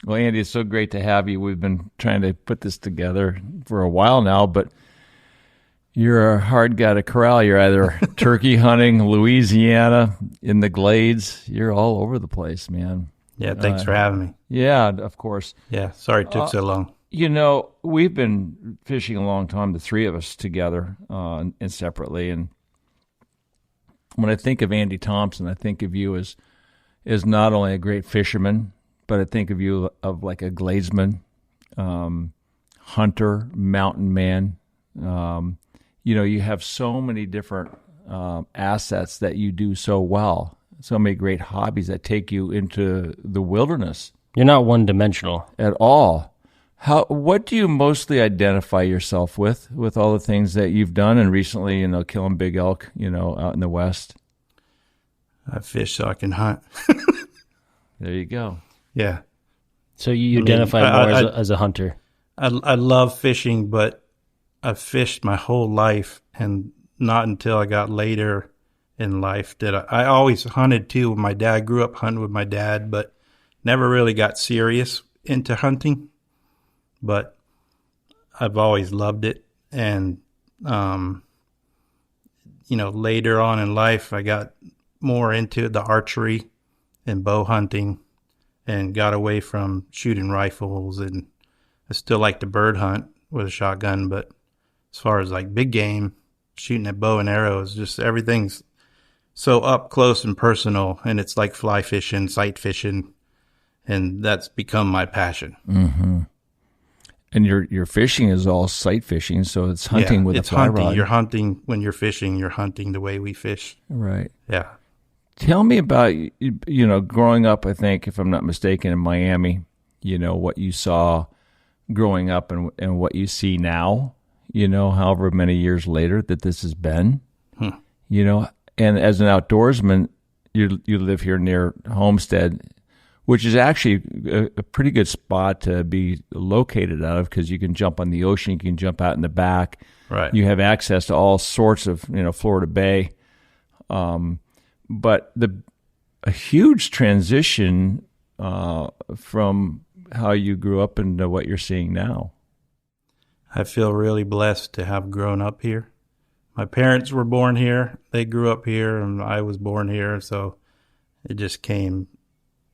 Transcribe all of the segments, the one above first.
Well, Andy, it's so great to have you. We've been trying to put this together for a while now, but you're a hard guy to corral. You're either turkey hunting, Louisiana, in the glades. You're all over the place, man. Yeah, thanks for having me. Yeah, of course. Yeah, sorry it took so long. You know, we've been fishing a long time, the three of us together and separately. And when I think of Andy Thompson, I think of you as not only a great fisherman, but I think of you of like a gladesman, hunter, mountain man. You know, you have so many different assets that you do so well, so many great hobbies that take you into the wilderness. You're not one-dimensional. At all. What do you mostly identify yourself with all the things that you've done and recently, you know, killing big elk, you know, out in the West? I fish so I can hunt. There you go. Yeah. So you identify more as a hunter. I love fishing, but I've fished my whole life, and not until I got later in life did I always hunted too. My dad grew up hunting with my dad, but never really got serious into hunting. But I've always loved it. And, you know, later on in life, I got more into the archery and bow hunting and got away from shooting rifles. And I still like to bird hunt with a shotgun, but as far as like big game, shooting at bow and arrows, just everything's so up close and personal. And it's like fly fishing, sight fishing, and that's become my passion. Mm-hmm. And your fishing is all sight fishing, so it's hunting with a fly hunting. rod. You're hunting when you're fishing. You're hunting the way we fish. Right. Yeah. Tell me about, you know, growing up, I think, if I'm not mistaken, in Miami, you know, what you saw growing up and what you see now, you know, however many years later that this has been, you know, and as an outdoorsman, you live here near Homestead, which is actually a pretty good spot to be located out of because you can jump on the ocean, you can jump out in the back. Right. You have access to all sorts of, you know, Florida Bay. But a huge transition from how you grew up into what you're seeing now. I feel really blessed to have grown up here. My parents were born here. They grew up here, and I was born here. So it just came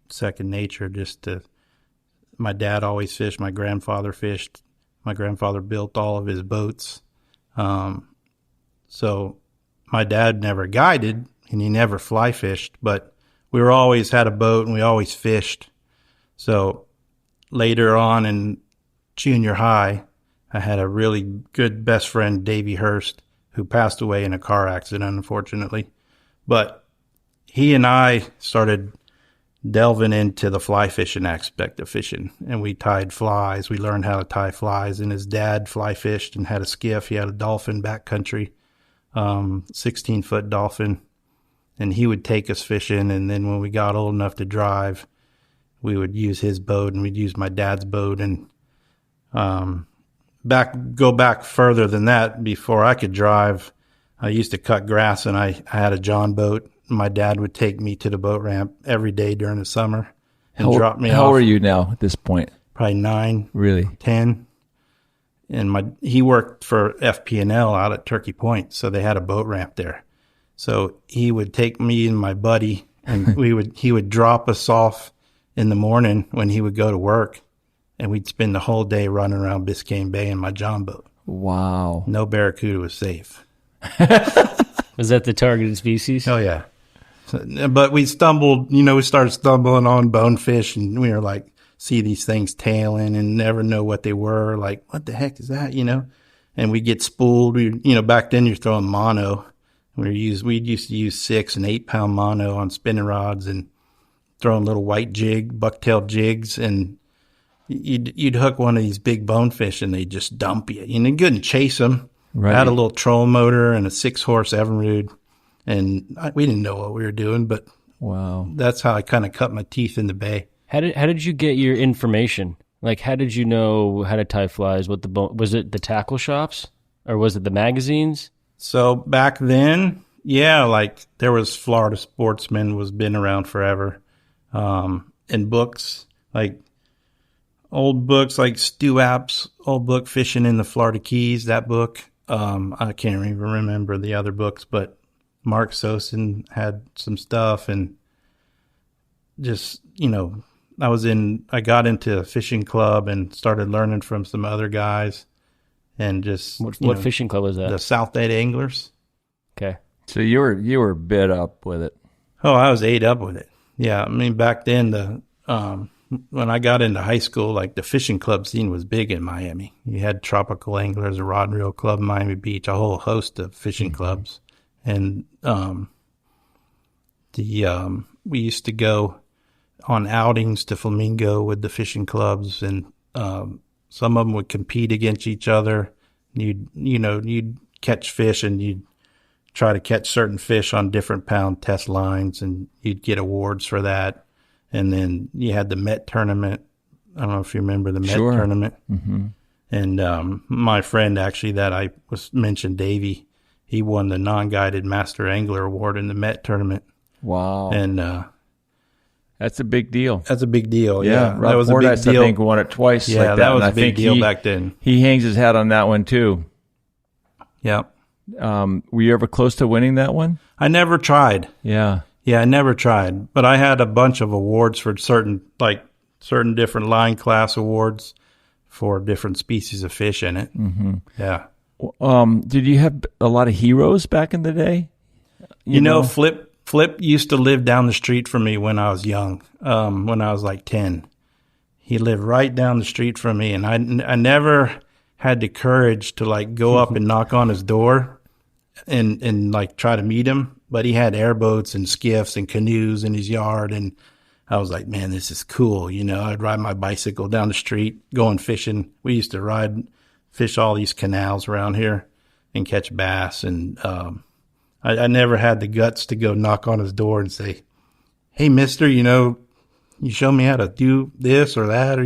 second nature my dad always fished. My grandfather fished. My grandfather built all of his boats. So my dad never guided and he never fly fished, but we were always had a boat and we always fished. So later on in junior high, I had a really good best friend, Davey Hurst, who passed away in a car accident, unfortunately. But he and I started delving into the fly fishing aspect of fishing, and we tied flies. We learned how to tie flies, and his dad fly fished and had a skiff. He had a dolphin backcountry, 16-foot dolphin, and he would take us fishing. And then when we got old enough to drive, we would use his boat and we'd use my dad's boat. And go back further than that, before I could drive, I used to cut grass, and I had a John boat. My dad would take me to the boat ramp every day during the summer and drop me off. How old are you now at this point? Probably 9. Really? 10. And he worked for FP&L out at Turkey Point, so they had a boat ramp there. So he would take me and my buddy, and he would drop us off in the morning when he would go to work, and we'd spend the whole day running around Biscayne Bay in my John boat. Wow. No barracuda was safe. Was that the targeted species? Oh, yeah. But we started stumbling on bonefish, and we were like, see these things tailing and never know what they were. Like, what the heck is that, you know? And we get spooled. Back then you're throwing mono. We'd used to use 6 and 8 pound mono on spinning rods and throwing little white bucktail jigs. And you'd hook one of these big bonefish and they'd just dump you. You couldn't chase them. Right. I had a little trolling motor and a 6-horse Evinrude. And we didn't know what we were doing, but wow, that's how I kind of cut my teeth in the bay. How did you get your information? Like, how did you know how to tie flies? Was it the tackle shops, or was it the magazines? So back then, yeah, like there was Florida Sportsman was been around forever, and books like Old books like Stu App's old book, Fishing in the Florida Keys, that book. I can't even remember the other books, but Mark Sosin had some stuff, and just, I got into a fishing club and started learning from some other guys, and just What fishing club was that? the South Bay Anglers. Okay. So you were bit up with it. Oh, I was ate up with it. Yeah, I mean, back then, when I got into high school, like the fishing club scene was big in Miami. You had Tropical Anglers, a Rod and Reel Club in Miami Beach, a whole host of fishing clubs. And we used to go on outings to Flamingo with the fishing clubs, and some of them would compete against each other. You'd catch fish, and you'd try to catch certain fish on different pound test lines, and you'd get awards for that. And then you had the Met tournament. I don't know if you remember the Met tournament. Mm-hmm. And my friend, actually, that I was mentioned, Davey, he won the non-guided Master Angler Award in the Met tournament. Wow. And that's a big deal. That's a big deal. Yeah. Rob that was Fordyce, a big deal. I think, won it twice. Yeah, like that. that was and a big deal back then. He hangs his hat on that one, too. Yeah. Were you ever close to winning that one? I never tried. Yeah. Yeah, I never tried. But I had a bunch of awards for certain different line class awards for different species of fish in it. Mm-hmm. Yeah. Did you have a lot of heroes back in the day? You know, Flip used to live down the street from me when I was young, when I was like 10. He lived right down the street from me, and I never had the courage to like go up and knock on his door and like try to meet him. But he had airboats and skiffs and canoes in his yard, and I was like, man, this is cool. I'd ride my bicycle down the street going fishing. We used to fish all these canals around here and catch bass, and I never had the guts to go knock on his door and say, hey, mister, you show me how to do this or that,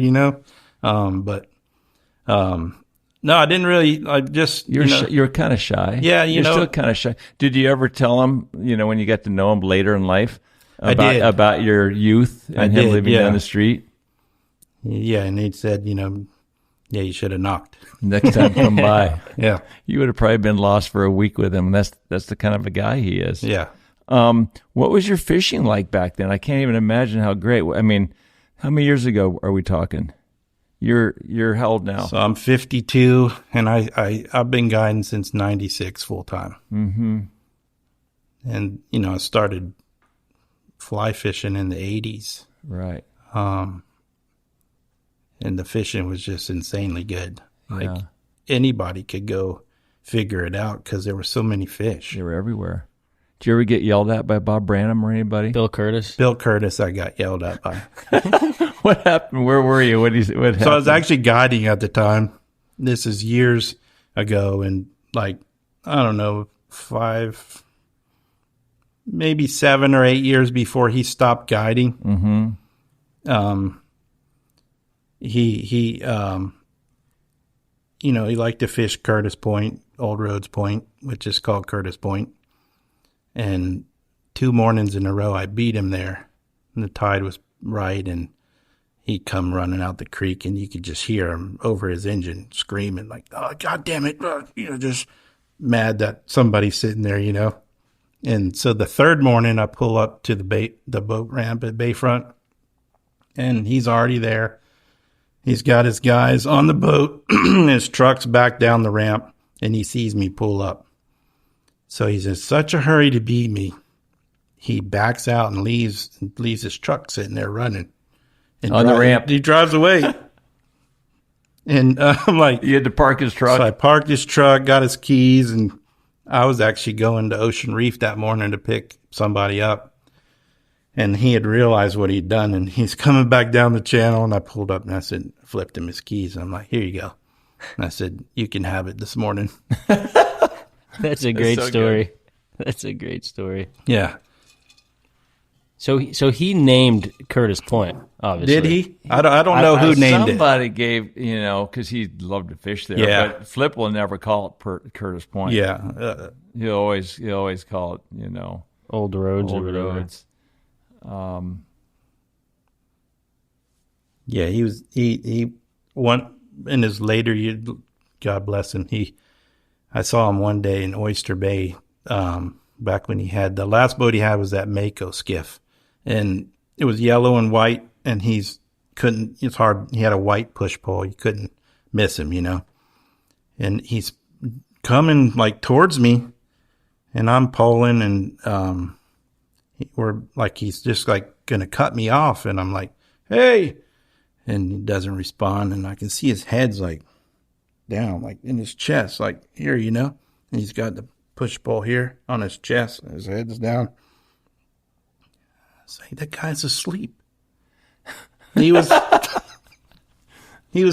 no, I didn't really. I just you're kind of shy. Yeah, you're still kind of shy. Did you ever tell him, when you got to know him later in life, about your youth and him living down the street? Yeah, and he said, yeah, you should have knocked. Next time come by. Yeah, you would have probably been lost for a week with him. That's the kind of a guy he is. Yeah. What was your fishing like back then? I can't even imagine how great. I mean, how many years ago are we talking? You're how old now? So I'm 52, and I've been guiding since 96 full time. Mm-hmm. And I started fly fishing in the 80s. Right. And the fishing was just insanely good. Like anybody could go figure it out because there were so many fish. They were everywhere. Did you ever get yelled at by Bob Branham or anybody? Bill Curtis, I got yelled at by. What happened? Where were you? What happened? So I was actually guiding at the time. This is years ago, and I don't know, 5, maybe 7 or 8 years before he stopped guiding. Mm-hmm. He liked to fish Curtis Point, Old Rhodes Point, which is called Curtis Point. And 2 mornings in a row, I beat him there. And the tide was right, and he'd come running out the creek, and you could just hear him over his engine screaming like, "Oh, God damn it!" Just mad that somebody's sitting there, And so the 3rd morning, I pull up to the boat ramp at Bayfront, and he's already there. He's got his guys on the boat, his truck's back down the ramp, and he sees me pull up. So he's in such a hurry to beat me, he backs out and leaves his truck sitting there running. And on the ramp. He drives away. And I'm like... You had to park his truck? So I parked his truck, got his keys, and I was actually going to Ocean Reef that morning to pick somebody up. And he had realized what he'd done, and he's coming back down the channel, and I pulled up, and I flipped him his keys. And I'm like, here you go. And I said, you can have it this morning. That's a great story. Good. That's a great story. Yeah. So he named Curtis Point, obviously. Did he? I don't know who named it. Somebody gave, because he loved to fish there. Yeah. But Flip will never call it Curtis Point. Yeah. He'll always call it, Old Roads. Old Roads. Yeah, he went in his later years, God bless him. I saw him one day in Oyster Bay, back when he had, the last boat he had was that Mako skiff, and it was yellow and white, and it's hard. He had a white push pole. You couldn't miss him, and he's coming like towards me, and I'm pulling, and, he's just like going to cut me off. And I'm like, hey, and he doesn't respond. And I can see his head's like down, like in his chest, like here, and he's got the push pole here on his chest. His head's down. I say, that guy's asleep. He was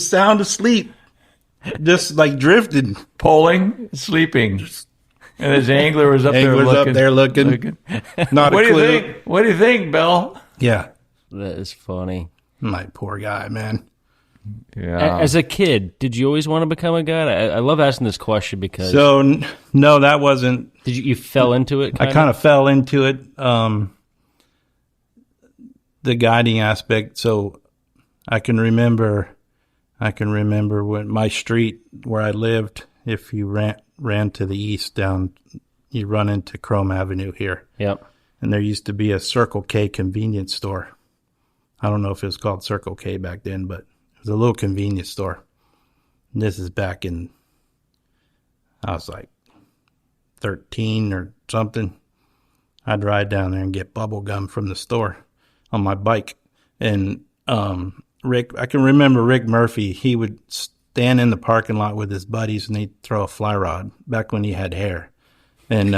sound asleep, just like drifted, Poling, sleeping, and his angler was up there looking. Not what a do clue. you think? What do you think, Bill? Yeah, That is funny. my poor guy, man. Yeah. As a kid, did you always want to become a guide? I love asking this question because So no, that wasn't. did you fell into it? I kind of fell into it. The guiding aspect. So I can remember when my street where I lived, if you ran to the east down, you run into Chrome Avenue here. Yep. And there used to be a Circle K convenience store. I don't know if it was called Circle K back then, but it was a little convenience store. And this is back in, I was like 13 or something. I'd ride down there and get bubble gum from the store on my bike. And I can remember Rick Murphy. He would stand in the parking lot with his buddies and he'd throw a fly rod back when he had hair. And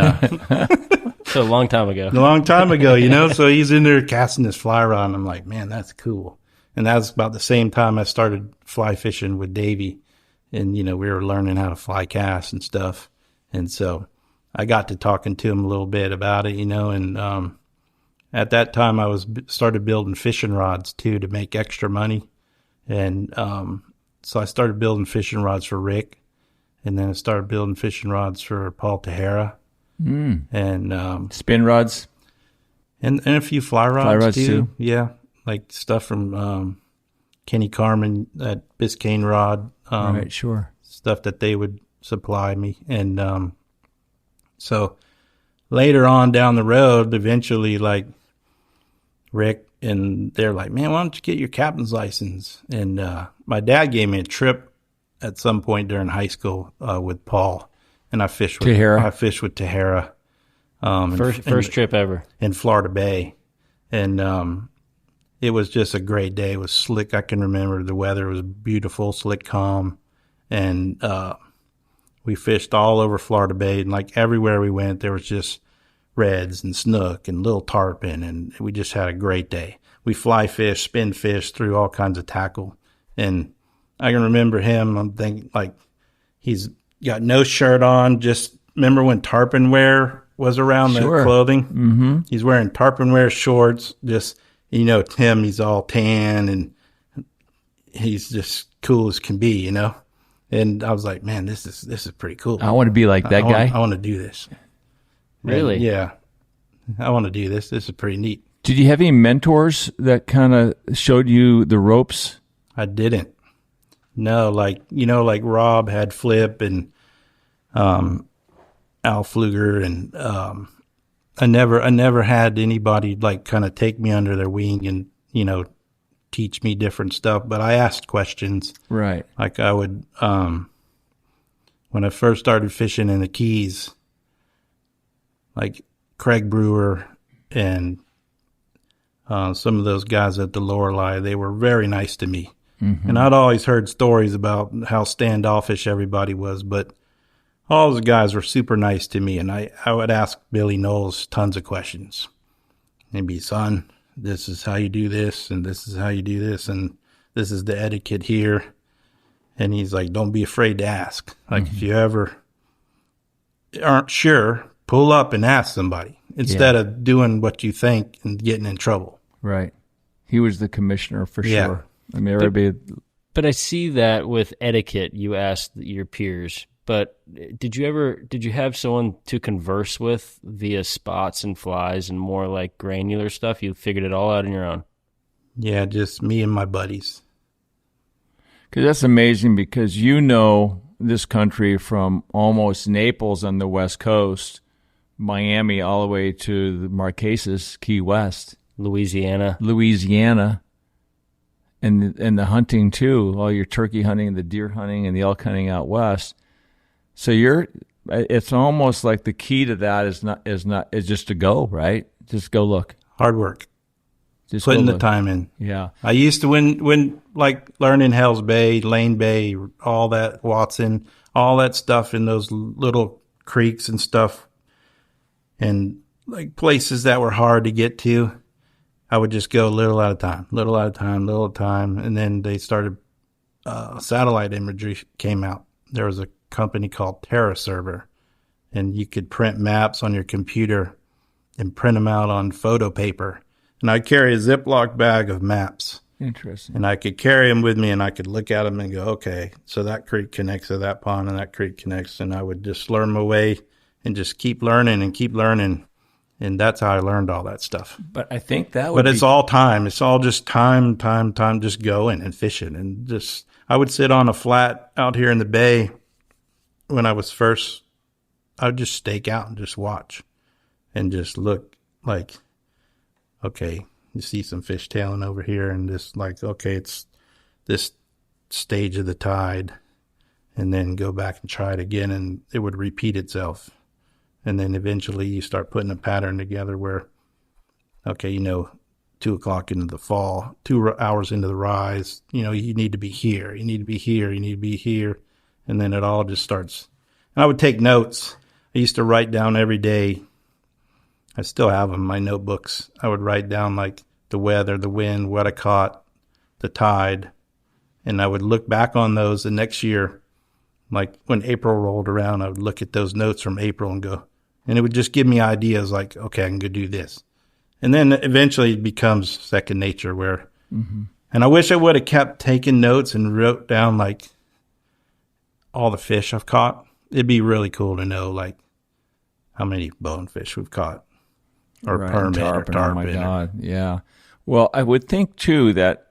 So a long time ago. So he's in there casting his fly rod, and I'm like, man, that's cool. And that was about the same time I started fly fishing with Davey, and we were learning how to fly cast and stuff. And so I got to talking to him a little bit about it, and at that time I started building fishing rods too to make extra money. And so I started building fishing rods for Rick, and then I started building fishing rods for Paul Tejera. And spin rods and a few fly rods too. Yeah, like stuff from Kenny Carmen, that Biscayne rod. Right, sure. Stuff that they would supply me. And so later on down the road, eventually, like Rick and they're like, man, why don't you get your captain's license? And my dad gave me a trip at some point during high school with Paul. And I fished with Tejera. First trip ever in Florida Bay, and it was just a great day. It was slick. I can remember the weather was beautiful, slick, calm, and we fished all over Florida Bay. And like everywhere we went, there was just reds and snook and little tarpon, and we just had a great day. We fly fish, spin fish, threw all kinds of tackle, and I can remember him. I'm thinking like he's got no shirt on. Just remember when tarpon wear was around the clothing? Mm-hmm. He's wearing tarpon wear shorts. Just, Tim, he's all tan and he's just cool as can be, And I was like, man, this is pretty cool. I want to be like that guy. I want to do this. Really? And, yeah. I want to do this. This is pretty neat. Did you have any mentors that kind of showed you the ropes? I didn't. No, like Rob had Flip and Al Pfluger, and I never had anybody like kind of take me under their wing and teach me different stuff. But I asked questions. Right. Like I would when I first started fishing in the Keys, like Craig Brewer and some of those guys at the Lorelei, they were very nice to me. Mm-hmm. And I'd always heard stories about how standoffish everybody was, but all those guys were super nice to me. And I would ask Billy Knowles tons of questions. Maybe, son, this is how you do this, and this is how you do this, and this is the etiquette here. And he's like, don't be afraid to ask. Like, if you ever aren't sure, pull up and ask somebody instead of doing what you think and getting in trouble. Right. He was the commissioner for sure. I mean, but I see that with etiquette, you asked your peers. But did you have someone to converse with via spots and flies and more like granular stuff? You figured it all out on your own. Yeah, just me and my buddies. Because that's amazing, because you know this country from almost Naples on the West Coast, Miami, all the way to the Marquesas, Key West. Louisiana. And the hunting too, all your turkey hunting, the deer hunting, and the elk hunting out west. So it's almost like the key to that is just to go, right? Just go look. Hard work. Just putting the time in. Yeah. I used to when like learning Hell's Bay, Lane Bay, all that, Watson, all that stuff in those little creeks and stuff, and like places that were hard to get to. I would just go little at a time, and then they started satellite imagery came out. There was a company called TerraServer, and you could print maps on your computer and print them out on photo paper. And I'd carry a Ziploc bag of maps. Interesting. And I could carry them with me, and I could look at them and go, okay, so that creek connects to that pond, and that creek connects. And I would just learn my way and just keep learning. And that's how I learned all that stuff. But I think that would it's all time. It's all just time, just going and fishing. And just, I would sit on a flat out here in the bay when I was first, I would just stake out and just watch and just look like, okay, you see some fish tailing over here, and just like, okay, it's this stage of the tide, and then go back and try it again, and it would repeat itself. And then eventually you start putting a pattern together where, okay, 2 o'clock into the fall, 2 hours into the rise, you need to be here. You need to be here. You need to be here. And then it all just starts. And I would take notes. I used to write down every day. I still have them, my notebooks. I would write down like the weather, the wind, what I caught, the tide. And I would look back on those the next year. Like when April rolled around, I would look at those notes from April and go, and it would just give me ideas like, okay, I can go do this. And then eventually it becomes second nature where, and I wish I would have kept taking notes and wrote down like all the fish I've caught. It'd be really cool to know like how many bonefish we've caught or permit or tarpon. Oh my God. Yeah. Well, I would think too that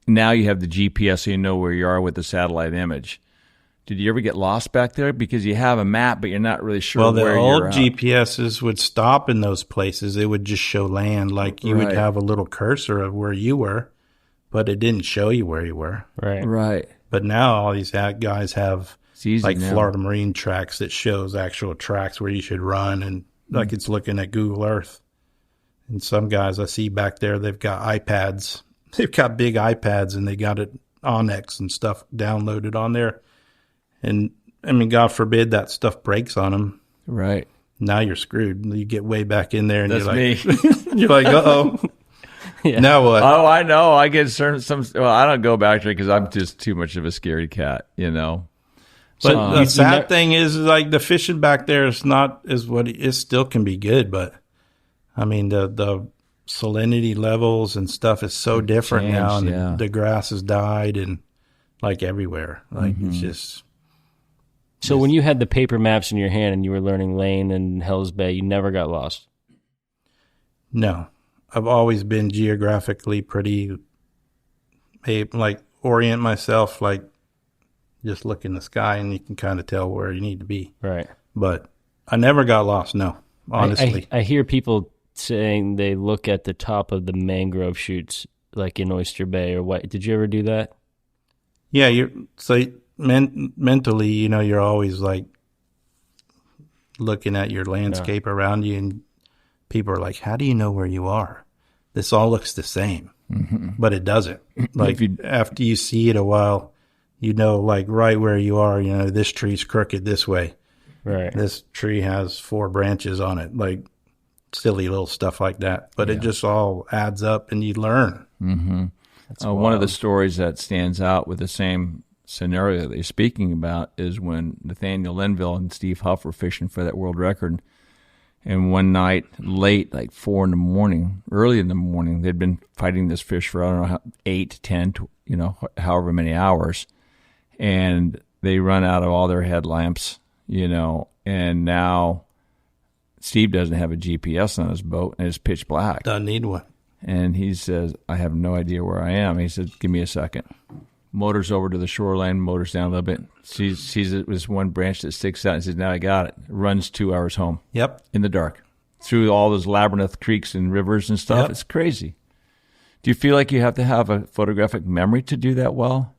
now you have the GPS, so you know where you are with the satellite image. Did you ever get lost back there? Because you have a map, but you're not really sure where you're at. Well, the old GPSs would stop in those places. It would just show land. Like you would have a little cursor of where you were, but it didn't show you where you were. Right. But now all these guys have like now. Florida Marine tracks that shows actual tracks where you should run, and like it's looking at Google Earth. And some guys I see back there, they've got iPads. They've got big iPads, and they got it Onyx and stuff downloaded on there. And, I mean, God forbid that stuff breaks on them. Right. Now you're screwed. You get way back in there, and That's you're like, me. you're like, uh-oh. Yeah. Now what? Oh, I know. I get well, I don't go back there because I'm just too much of a scaredy cat, But the sad thing is, like, the fishing back there is not as what it still can be good, but, I mean, the salinity levels and stuff is so different now, and the grass has died, and, like, everywhere. Like, it's just... So when you had the paper maps in your hand and you were learning Lane and Hell's Bay, you never got lost? No. I've always been geographically pretty, like, orient myself, like, just look in the sky and you can kind of tell where you need to be. Right. But I never got lost, no, honestly. I hear people saying they look at the top of the mangrove shoots, like in Oyster Bay or what. Did you ever do that? Yeah, mentally, you're always like looking at your landscape around you, and people are like, how do you know where you are? This all looks the same, but it doesn't. Like after you see it a while, like right where you are, this tree's crooked this way. Right. This tree has 4 branches on it, like silly little stuff like that. But it just all adds up and you learn. Mm-hmm. One of the stories that stands out with the same scenario that you're speaking about is when Nathaniel Linville and Steve Huff were fishing for that world record. And one night, late, like 4 in the morning, early in the morning, they'd been fighting this fish for, I don't know, 8, 10, however many hours. And they run out of all their headlamps, and now Steve doesn't have a GPS on his boat, and it's pitch black. Doesn't need one. And he says, I have no idea where I am. He said, give me a second. motors over to the shoreline, motors down a little bit. Sees it was one branch that sticks out and says, now I got it. Runs 2 hours home. Yep. In the dark. Through all those labyrinth creeks and rivers and stuff. Yep. It's crazy. Do you feel like you have to have a photographic memory to do that well?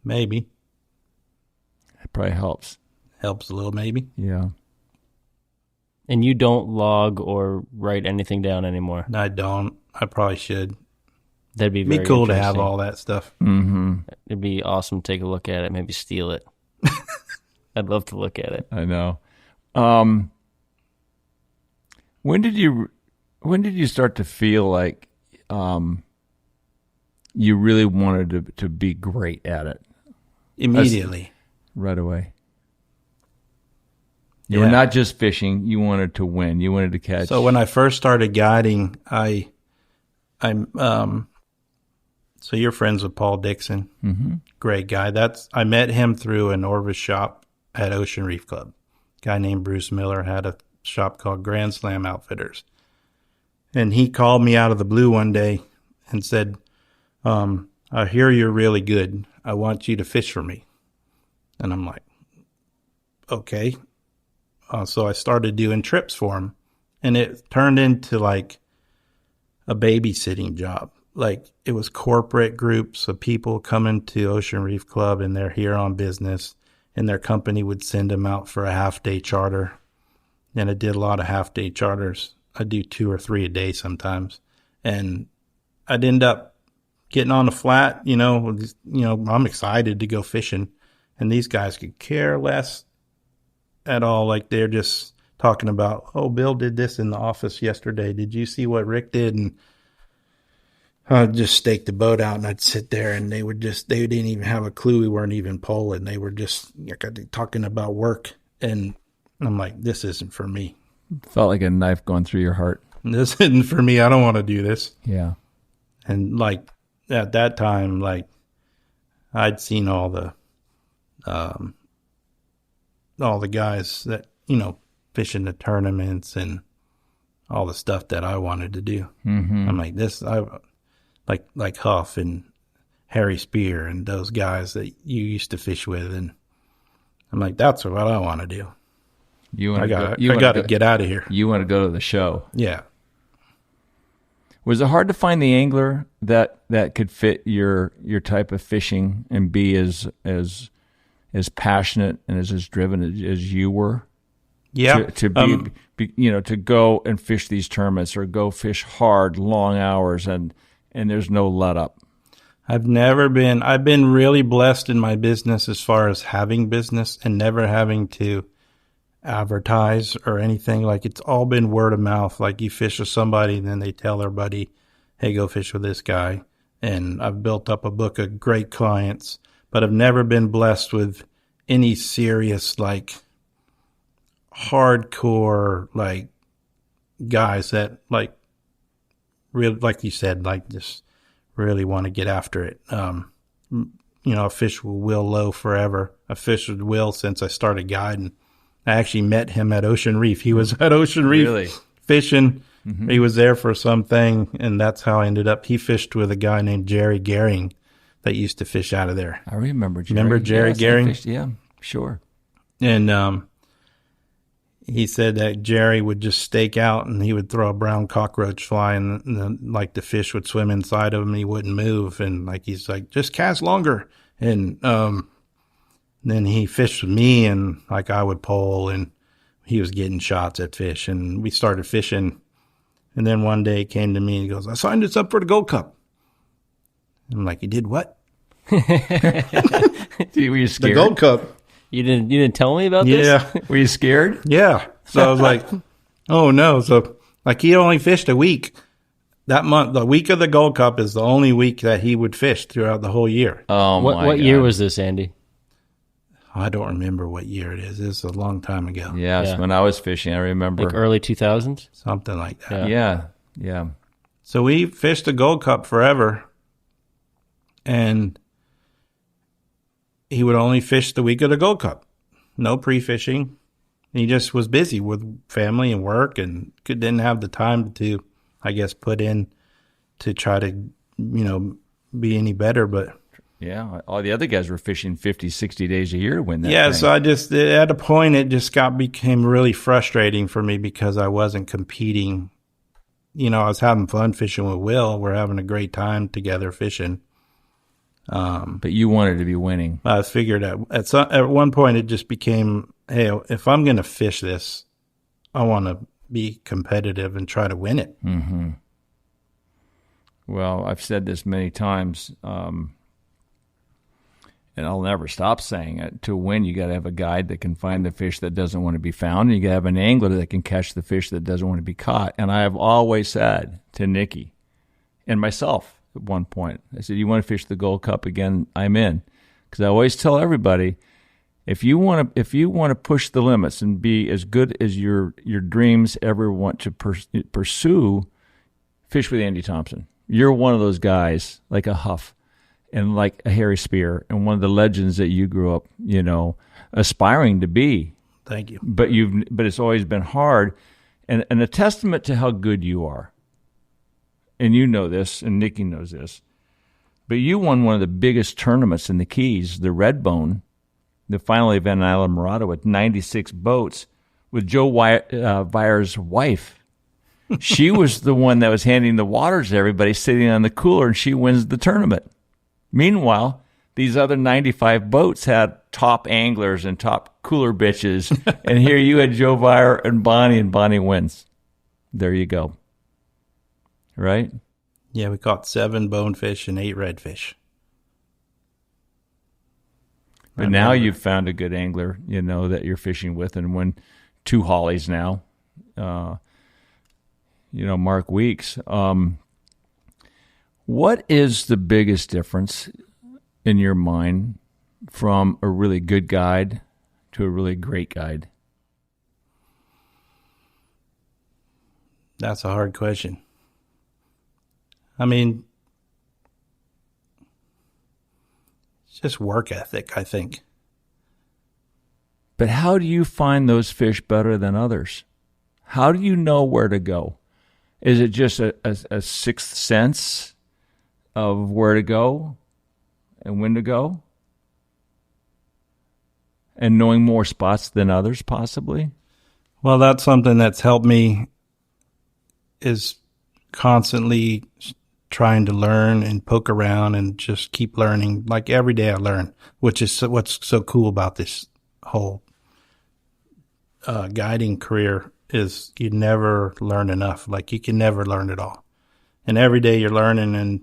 Maybe. It probably helps. Helps a little, maybe. Yeah. And you don't log or write anything down anymore? I don't. I probably should. That'd be very cool to have interesting. all that stuff. Mm-hmm. It'd be awesome to take a look at it, maybe steal it. I'd love to look at it. I know. When did you start to feel like you really wanted to be great at it? Immediately. Right away. You were not just fishing, you wanted to win. You wanted to catch. So when I first started guiding, so you're friends with Paul Dixon. Mm-hmm. Great guy. I met him through an Orvis shop at Ocean Reef Club. A guy named Bruce Miller had a shop called Grand Slam Outfitters. And he called me out of the blue one day and said, I hear you're really good. I want you to fish for me. And I'm like, okay. So I started doing trips for him. And it turned into like a babysitting job. Like it was corporate groups of people coming to Ocean Reef Club and they're here on business. And their company would send them out for a half-day charter. And I did a lot of half-day charters. I do 2 or 3 a day sometimes. And I'd end up getting on the flat, I'm excited to go fishing. And these guys could care less at all. Like they're just talking about, oh, Bill did this in the office yesterday. Did you see what Rick did? And I'd just stake the boat out and I'd sit there and they didn't even have a clue we weren't even polling. They were just talking about work. And I'm like, this isn't for me. Felt like a knife going through your heart. This isn't for me. I don't want to do this. Yeah. And like at that time, like I'd seen all the guys that, fishing the tournaments and all the stuff that I wanted to do. Mm-hmm. I'm like like Huff and Harry Spear and those guys that you used to fish with. And I'm like, that's what I want to do. I got to get out of here. You want to go to the show. Yeah. Was it hard to find the angler that could fit your type of fishing and be as passionate and as driven as you were? Yeah. To to go and fish these tournaments or go fish hard, long hours, and there's no let up. I've been really blessed in my business as far as having business and never having to advertise or anything. Like it's all been word of mouth. Like you fish with somebody and then they tell their buddy, hey, go fish with this guy. And I've built up a book of great clients, but I've never been blessed with any serious, like hardcore, like guys that like really, like you said, like just really want to get after it. I fish with Will Lowe forever. I fished with Will since I started guiding. I actually met him at Ocean Reef. He was at Ocean Reef fishing. Mm-hmm. He was there for something, and that's how I ended up. He fished with a guy named Jerry Gehring that used to fish out of there. I remember Jerry. Remember Jerry Gehring? Yeah, sure. And he said that Jerry would just stake out, and he would throw a brown cockroach fly, and like the fish would swim inside of him, and he wouldn't move. And like he's like, just cast longer. And then he fished with me, and like I would pole, and he was getting shots at fish, and we started fishing. And then one day he came to me and he goes, I signed us up for the Gold Cup. I'm like, you did what? Were you scared? The Gold Cup. You didn't tell me about this? Yeah. Were you scared? Yeah. So I was like, oh no. So like he only fished a week. That month, the week of the Gold Cup is the only week that he would fish throughout the whole year. Oh, what year was this, Andy? I don't remember what year it is. It's a long time ago. Yes, Yeah. when I was fishing, I remember. Like early 2000s? Something like that. Yeah. So we fished the Gold Cup forever, and he would only fish the week of the Gold Cup. No pre-fishing. He just was busy with family and work and didn't have the time to, I guess, put in to try to, be any better. But Yeah, all the other guys were fishing 50, 60 days a year to win that Yeah, thing. so at a point, it just became really frustrating for me because I wasn't competing. I was having fun fishing with Will. We're having a great time together fishing. But you wanted to be winning. I figured at one point it just became, hey, if I'm going to fish this, I want to be competitive and try to win it. Mm-hmm. Well, I've said this many times, and I'll never stop saying it. To win, you got to have a guide that can find the fish that doesn't want to be found, and you got to have an angler that can catch the fish that doesn't want to be caught. And I have always said to Nicky and myself at one point, I said, "You want to fish the Gold Cup again? I'm in." Because I always tell everybody, if you want to push the limits and be as good as your dreams ever want to pursue, fish with Andy Thompson. You're one of those guys, like a Huff and like a Harry Spear, and one of the legends that you grew up, aspiring to be. Thank you. But it's always been hard, and a testament to how good you are. And you know this, and Nicky knows this. But you won one of the biggest tournaments in the Keys, the Redbone, the final event in Isla Morada with 96 boats, with Joe Vyer's wife. She was the one that was handing the waters to everybody, sitting on the cooler, and she wins the tournament. Meanwhile, these other 95 boats had top anglers and top cooler bitches, and here you had Joe Vyer and Bonnie wins. There you go. Right? Yeah, we caught 7 bonefish and 8 redfish. But now you've found a good angler, that you're fishing with, and win 2 Hawleys now. Mark Weeks. What is the biggest difference in your mind from a really good guide to a really great guide? That's a hard question. I mean, it's just work ethic, I think. But how do you find those fish better than others? How do you know where to go? Is it just a sixth sense of where to go and when to go? And knowing more spots than others, possibly? Well, that's something that's helped me, is constantly trying to learn and poke around and just keep learning. Like every day I learn, which is what's so cool about this whole guiding career, is you never learn enough. Like you can never learn it all. And every day you're learning, and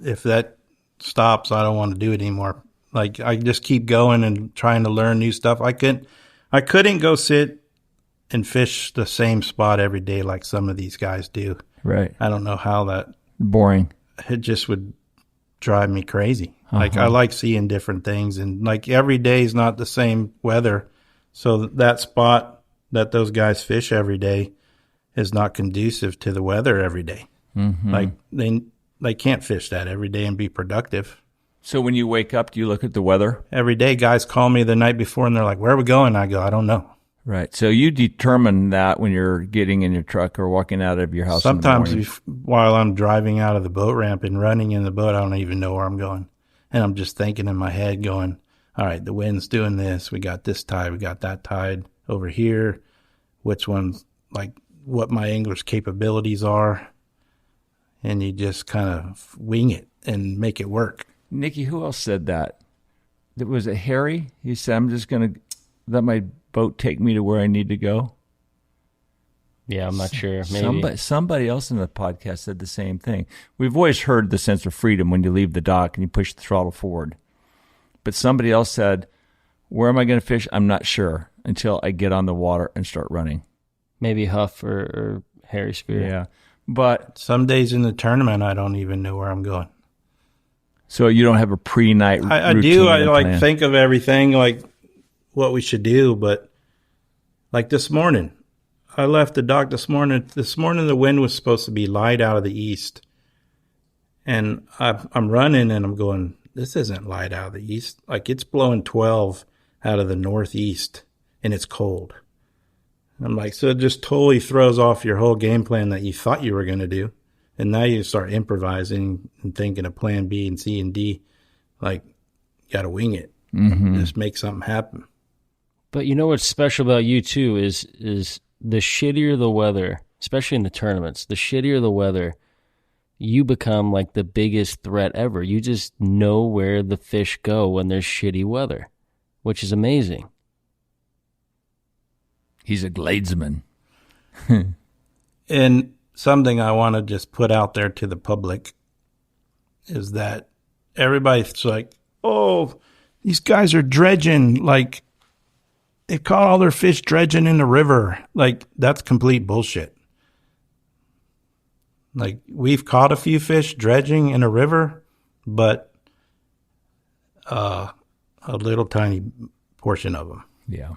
if that stops, I don't want to do it anymore. Like I just keep going and trying to learn new stuff. I couldn't go sit and fish the same spot every day like some of these guys do. Right. I don't know how that. Boring. It just would drive me crazy. Like I like seeing different things, and like every day is not the same weather. So that spot that those guys fish every day is not conducive to the weather every day. Mm-hmm. Like they can't fish that every day and be productive. So when you wake up, do you look at the weather? Every day, guys call me the night before, and they're like, "Where are we going?" I go, "I don't know." Right. So you determine that when you're getting in your truck or walking out of your house. Sometimes while I'm driving out of the boat ramp and running in the boat, I don't even know where I'm going. And I'm just thinking in my head going, all right, the wind's doing this. We got this tide. We got that tide over here. Which one's like what my angler's capabilities are. And you just kind of wing it and make it work. Nicky, who else said that? Was it Harry? He said, I'm just going to let my boat take me to where I need to go. Yeah, I'm not sure. Maybe somebody else in the podcast said the same thing. We've always heard the sense of freedom when you leave the dock and you push the throttle forward. But somebody else said, where am I going to fish? I'm not sure until I get on the water and start running. Maybe Huff or Harry Spear. Yeah. But some days in the tournament, I don't even know where I'm going. So you don't have a pre-night routine? I do. I like think of everything, like what we should do. But like this morning, I left the dock this morning. This morning, the wind was supposed to be light out of the east. And I'm running and I'm going, this isn't light out of the east. Like it's blowing 12 out of the northeast and it's cold. I'm like, so it just totally throws off your whole game plan that you thought you were going to do. And now you start improvising and thinking of plan B and C and D. Like, you got to wing it. Mm-hmm. Just make something happen. But you know what's special about you too is the shittier the weather, especially in the tournaments, the shittier the weather, you become like the biggest threat ever. You just know where the fish go when there's shitty weather, which is amazing. He's a gladesman. And something I want to just put out there to the public is that everybody's like, oh, these guys are dredging. Like, they caught all their fish dredging in the river. Like, that's complete bullshit. Like, we've caught a few fish dredging in a river, but a little tiny portion of them. Yeah.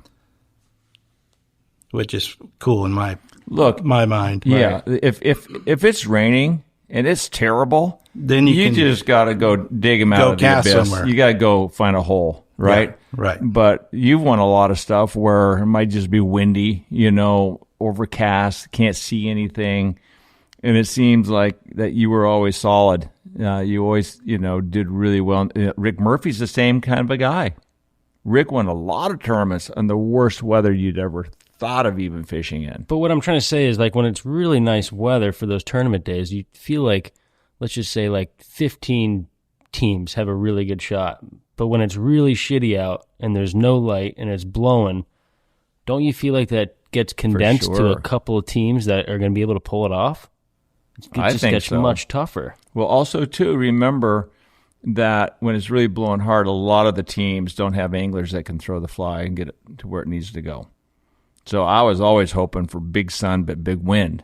Which is cool in my mind. Yeah. Right? If it's raining and it's terrible, Then you just got to go dig them out go of the cast abyss. somewhere. You got to go find a hole, right? Yeah, right. But you've won a lot of stuff where it might just be windy, overcast, can't see anything. And it seems like that you were always solid. You always, did really well. Rick Murphy's the same kind of a guy. Rick won a lot of tournaments on the worst weather you'd ever thought of even fishing in. But what I'm trying to say is, like, when it's really nice weather for those tournament days, you feel like, let's just say, like 15 teams have a really good shot. But when it's really shitty out and there's no light and it's blowing, don't you feel like that gets condensed to a couple of teams that are going to be able to pull it off? It just gets much tougher. Well, also, too, remember that when it's really blowing hard, a lot of the teams don't have anglers that can throw the fly and get it to where it needs to go. So I was always hoping for big sun but big wind.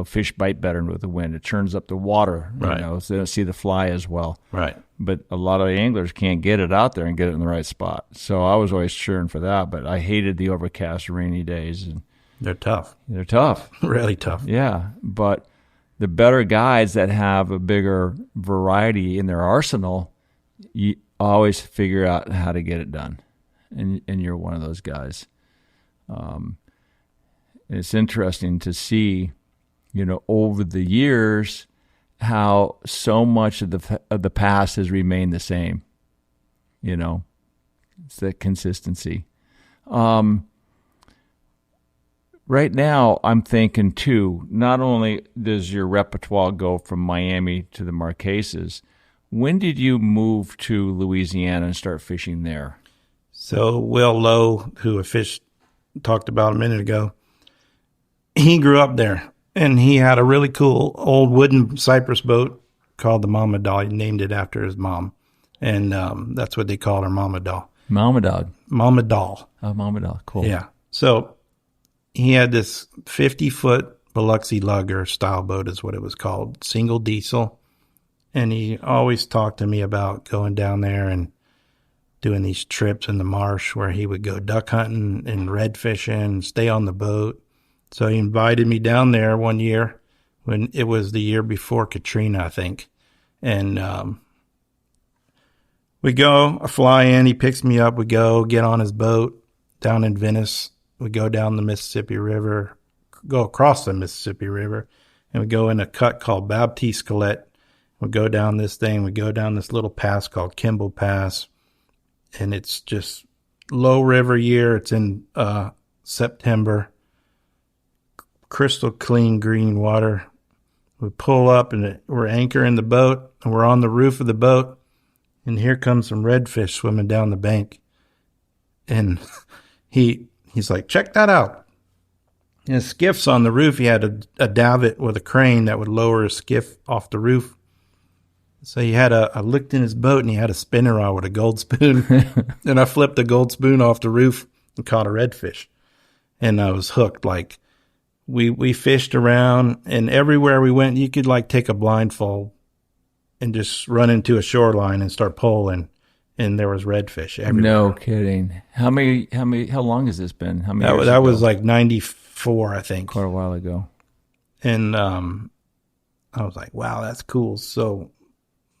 Fish bite better with the wind. It churns up the water, right. So they don't see the fly as well. Right. But a lot of anglers can't get it out there and get it in the right spot. So I was always cheering for that, but I hated the overcast, rainy days. And they're tough. They're tough. Really tough. Yeah, but the better guys that have a bigger variety in their arsenal, you always figure out how to get it done. And you're one of those guys. It's interesting to see, over the years, how so much of the past has remained the same. It's that consistency. Right now, I'm thinking too. Not only does your repertoire go from Miami to the Marquesas, when did you move to Louisiana and start fishing there? So Will Lowe, who talked about a minute ago, he grew up there, and he had a really cool old wooden cypress boat called the Mama Doll. He named it after his mom, and that's what they called her, Mama Doll. Mama Dog. Mama Doll. Oh, Mama Doll. Cool. Yeah. So he had this 50-foot Biloxi lugger style boat is what it was called, single diesel, and he always talked to me about going down there and doing these trips in the marsh where he would go duck hunting and red fishing, stay on the boat. So he invited me down there one year when it was the year before Katrina, I think. And we go, I fly in, he picks me up, we go get on his boat down in Venice. We go down the Mississippi River, go across the Mississippi River, and we go in a cut called Baptiste Colette. We go down this thing, we go down this little pass called Kimball Pass. And it's just low river year. It's in September. Crystal clean green water. We pull up and we're anchoring the boat, and we're on the roof of the boat. And here comes some redfish swimming down the bank. And he's like, check that out. And his skiff's on the roof. He had a davit with a crane that would lower his skiff off the roof. So he had I looked in his boat, and he had a spinner rod with a gold spoon. And I flipped the gold spoon off the roof and caught a redfish. And I was hooked. Like, we fished around, and everywhere we went, you could like take a blindfold and just run into a shoreline and start pulling, and there was redfish everywhere. No kidding. How long has this been? How many years that ago? was like 94, I think. Quite a while ago. And I was like, wow, that's cool. So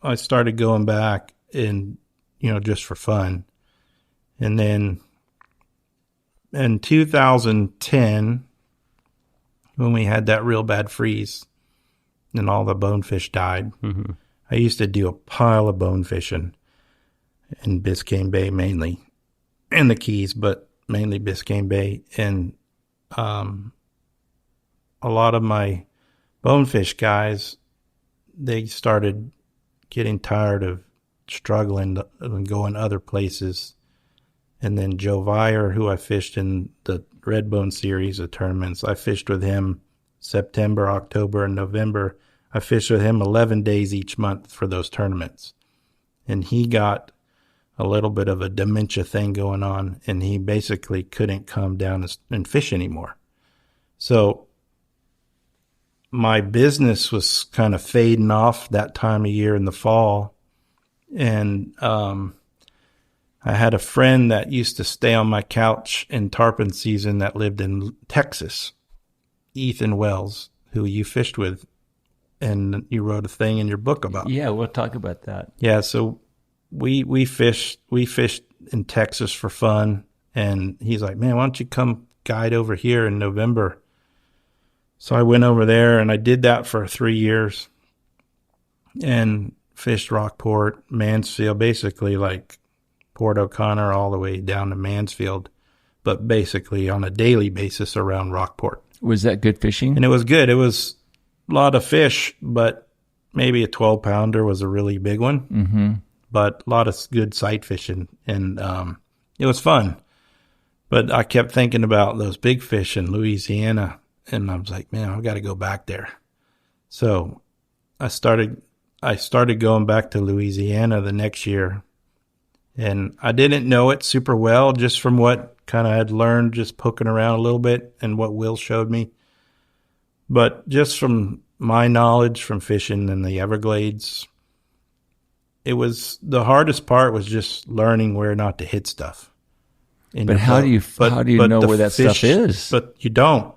I started going back and, just for fun. And then in 2010, when we had that real bad freeze, and all the bonefish died. I used to do a pile of bone fishing in Biscayne Bay mainly, in the Keys, but mainly Biscayne Bay. And a lot of my bonefish guys, they started getting tired of struggling and going other places. And then Joe Vire, who I fished in the Redbone series of tournaments, I fished with him September, October, and November. I fished with him 11 days each month for those tournaments. And he got a little bit of a dementia thing going on, and he basically couldn't come down and fish anymore. So my business was kind of fading off that time of year in the fall. And I had a friend that used to stay on my couch in tarpon season that lived in Texas, Ethan Wells, who you fished with, and you wrote a thing in your book about. Yeah, we'll talk about that. Yeah, so we fished in Texas for fun, and he's like, man, why don't you come guide over here in November? So I went over there, and I did that for 3 years, and fished Rockport, Mansfield, basically like Port O'Connor all the way down to Mansfield, but basically on a daily basis around Rockport. Was that good fishing? And it was good. It was a lot of fish, but maybe a 12-pounder was a really big one. Mm-hmm. But a lot of good sight fishing, and it was fun. But I kept thinking about those big fish in Louisiana, and I was like, man, I've got to go back there. So I started going back to Louisiana the next year, and I didn't know it super well, just from what kind of had learned, just poking around a little bit, and what Will showed me. But just from my knowledge from fishing in the Everglades, it was the hardest part was just learning where not to hit stuff. But how do you know where that stuff is? But you don't.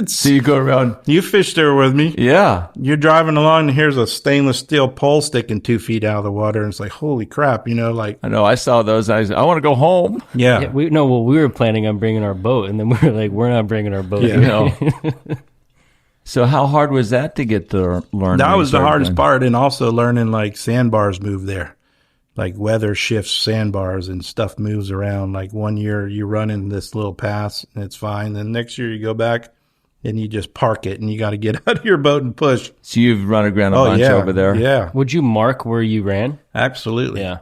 So you go around. You fished there with me. Yeah. You're driving along, and here's a stainless steel pole sticking 2 feet out of the water, and it's like, holy crap, like. I know. I saw those. I want to go home. Yeah. We were planning on bringing our boat, and then we were like, we're not bringing our boat. Yeah. So how hard was that to get to learn? That was the hardest part, and also learning like sandbars move there. Like weather shifts sandbars and stuff moves around. Like one year you run in this little pass and it's fine. Then next year you go back and you just park it and you got to get out of your boat and push. So you've run aground a bunch over there? Yeah. Would you mark where you ran? Absolutely. Yeah.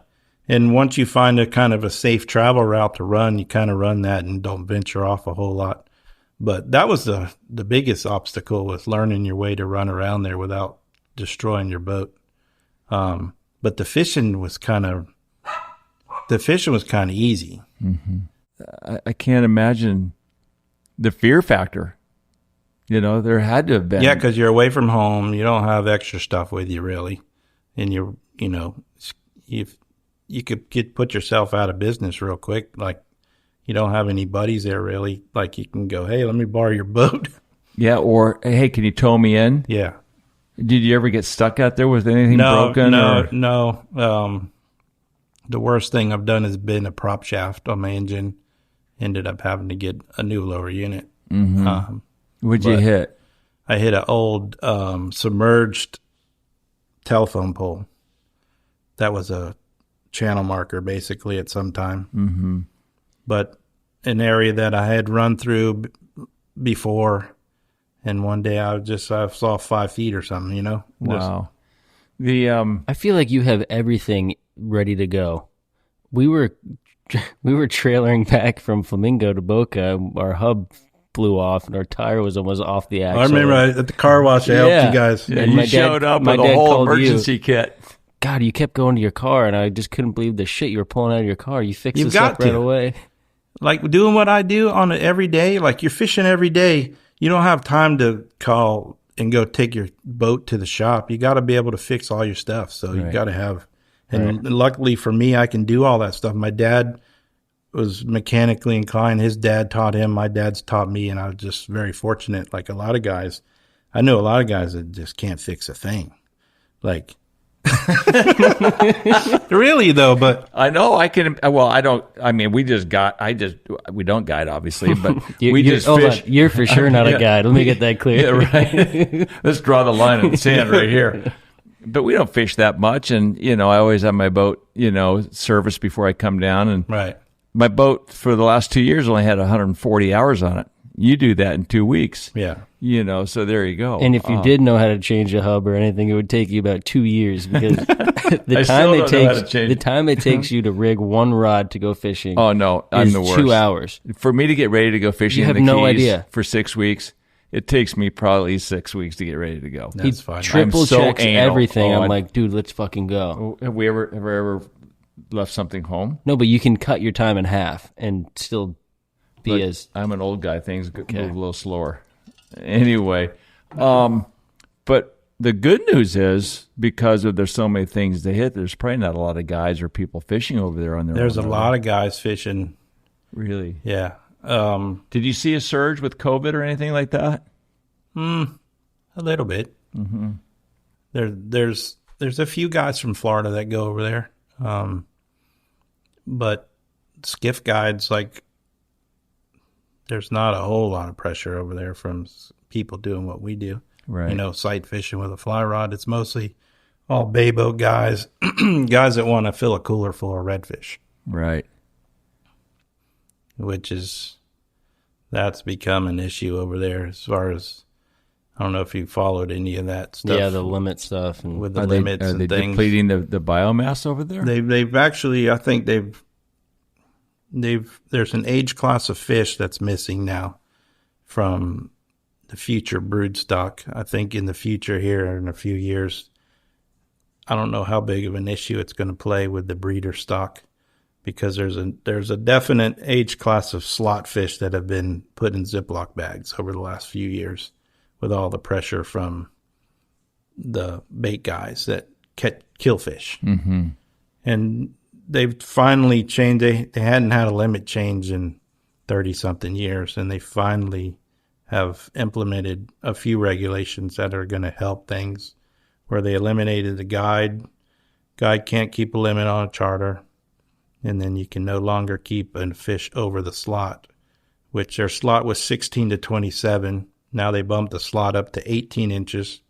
And once you find a kind of a safe travel route to run, you kind of run that and don't venture off a whole lot. But that was the biggest obstacle, was learning your way to run around there without destroying your boat. But the fishing was kind of easy. Mm-hmm. I can't imagine the fear factor. There had to have been. Yeah, because you're away from home. You don't have extra stuff with you, really. And you could put yourself out of business real quick. Like, you don't have any buddies there, really. Like, you can go, hey, let me borrow your boat. Yeah, or, hey, can you tow me in? Yeah. Did you ever get stuck out there with anything broken? No. The worst thing I've done has been a prop shaft on my engine. Ended up having to get a new lower unit. Mm-hmm. What'd you hit? I hit an old submerged telephone pole. That was a channel marker, basically, at some time. Mm-hmm. But an area that I had run through before. And one day I saw 5 feet or something, Wow. I feel like you have everything ready to go. We were trailering back from Flamingo to Boca. Our hub blew off and our tire was almost off the axle. I remember at the car wash, I helped you guys. Yeah, you showed up with a whole emergency kit. God, you kept going to your car, and I just couldn't believe the shit you were pulling out of your car. You fixed this up right away. Like doing what I do on it every day, like you're fishing every day. You don't have time to call and go take your boat to the shop. You got to be able to fix all your stuff. So you got to have, and luckily for me, I can do all that stuff. My dad was mechanically inclined. His dad taught him. My dad's taught me. And I was just very fortunate. Like I know a lot of guys that just can't fix a thing. Like Really though, but I know I can. Well, I don't. I mean, we don't guide, obviously, but we just hold fish. on. You're for sure not Yeah. a guide. Let me get that clear. Yeah, right. Let's draw the line in the sand right here. But we don't fish that much, and I always have my boat, serviced before I come down, and right. my boat for the last 2 years only had 140 hours on it. You do that in 2 weeks. Yeah. So there you go. And if you did know how to change a hub or anything, it would take you about 2 years because the time it takes you to rig one rod to go fishing. Oh no, I'm the worst. 2 hours For me to get ready to go fishing. You have in the no Keys idea. For 6 weeks. It takes me probably 6 weeks to get ready to go. That's fine. triple I'm so checks anal. everything. Oh, I'm like, dude, let's fucking go. Have we ever left something home? No, but you can cut your time in half and still be But as I'm an old guy. Things move a little slower. Anyway, but the good news is because there's so many things to hit, there's probably not a lot of guys or people fishing over there on their There's own. a lot of guys fishing. Really? Yeah. Did you see a surge with COVID or anything like that? A little bit. Mm-hmm. There's a few guys from Florida that go over there, but skiff guides, like, there's not a whole lot of pressure over there from people doing what we do. Right. Sight fishing with a fly rod. It's mostly all bay boat guys, guys that want to fill a cooler full of redfish. Right. That's become an issue over there as far as, I don't know if you followed any of that stuff. yeah, the limit stuff and with the limits Are and they things. depleting the biomass over there? They've actually, I think there's an age class of fish that's missing now from the future brood stock. I think in the future here in a few years, I don't know how big of an issue it's going to play with the breeder stock, because there's a definite age class of slot fish that have been put in Ziploc bags over the last few years with all the pressure from the bait guys that kill fish. Mm-hmm. And they've finally changed. They hadn't had a limit change in 30-something years, and they finally have implemented a few regulations that are going to help things, where they eliminated the guide. Guide can't keep a limit on a charter, and then you can no longer keep a fish over the slot, which their slot was 16 to 27. Now they bumped the slot up to 18 inches.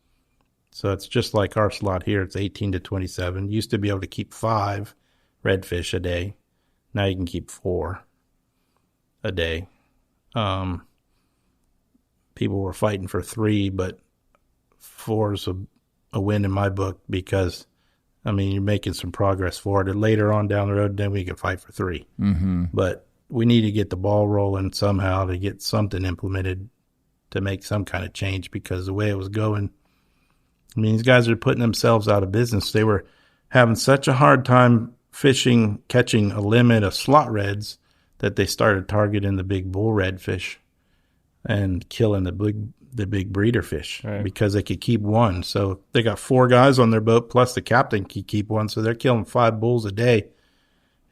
So it's just like our slot here. It's 18 to 27. Used to be able to keep 5 redfish a day. Now you can keep 4 a day. People were fighting for 3, but 4 is a win in my book, because, I mean, you're making some progress forward. And later on down the road, then we can fight for 3. Mm-hmm. But we need to get the ball rolling somehow to get something implemented to make some kind of change, because the way it was going, I mean, these guys are putting themselves out of business. They were having such a hard time catching a limit of slot reds that they started targeting the big bull redfish and killing the big breeder fish, right, because they could keep 1. So they got 4 guys on their boat, plus the captain could keep 1. So they're killing 5 bulls a day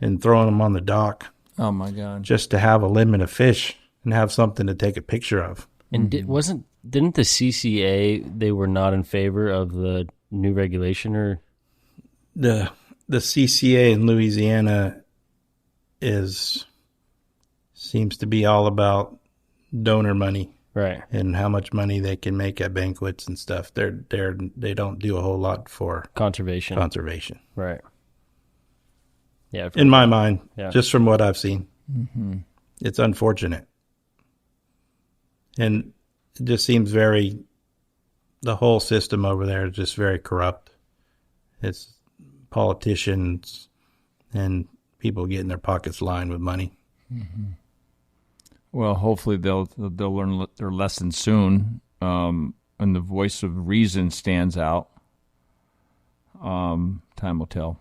and throwing them on the dock. Oh my God! Just to have a limit of fish and have something to take a picture of. And didn't the CCA, they were not in favor of the new regulation? Or the CCA in Louisiana seems to be all about donor money, right, and how much money they can make at banquets and stuff. They don't do a whole lot for conservation, right? Yeah, in my mind, yeah, just from what I've seen, mm-hmm, it's unfortunate. And it just seems the whole system over there is just very corrupt. It's politicians and people getting their pockets lined with money. Mm-hmm. Well, hopefully they'll learn their lesson soon, and the voice of reason stands out. Time will tell.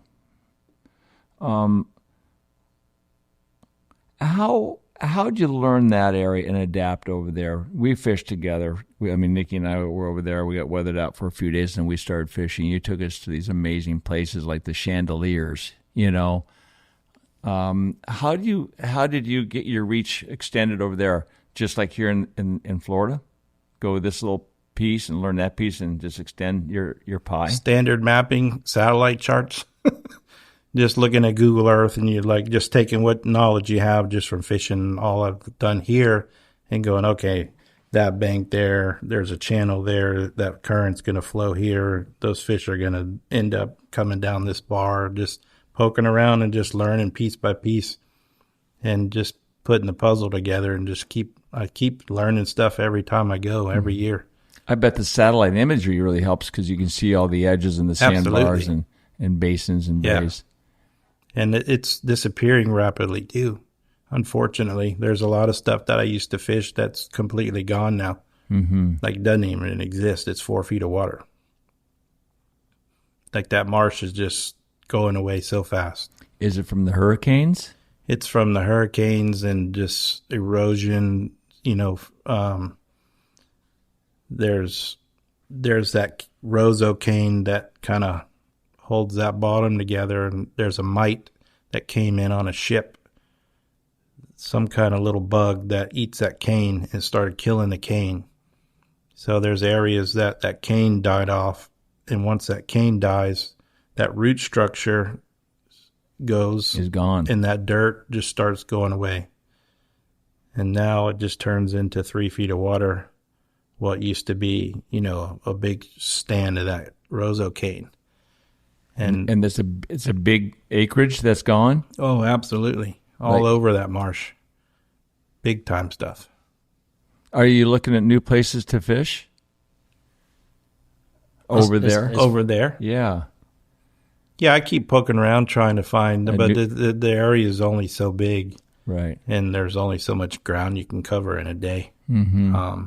How'd you learn that area and adapt over there? We fished together. Nicky and I were over there. We got weathered out for a few days, and we started fishing. You took us to these amazing places like the Chandeliers. How did you get your reach extended over there? Just like here in Florida, go this little piece and learn that piece and just extend your pie? Standard mapping, satellite charts. Just looking at Google Earth and you're like just taking what knowledge you have just from fishing, all I've done here, and going, okay, that bank there, there's a channel there, that current's going to flow here. Those fish are going to end up coming down this bar, just poking around and just learning piece by piece and just putting the puzzle together and I keep learning stuff every time I go, every year. I bet the satellite imagery really helps because you can see all the edges and the sandbars and basins and bays. And it's disappearing rapidly too. Unfortunately, there's a lot of stuff that I used to fish that's completely gone now. Mm-hmm. Like doesn't even exist. It's 4 feet of water. Like that marsh is just going away so fast. Is it from the hurricanes? It's from the hurricanes and just erosion. You know, there's that roseau cane that kind of holds that bottom together, and there's a mite that came in on a ship, some kind of little bug that eats that cane and started killing the cane. So there's areas that cane died off, and once that cane dies, that root structure is gone, and that dirt just starts going away. And now it just turns into 3 feet of water, what used to be, you know, a big stand of that roseau cane. And it's a big acreage that's gone? Oh, absolutely. All over that marsh. Big time stuff. Are you looking at new places to fish? Over there? Yeah. Yeah, I keep poking around trying to find, but the area is only so big. Right. And there's only so much ground you can cover in a day. Mm-hmm.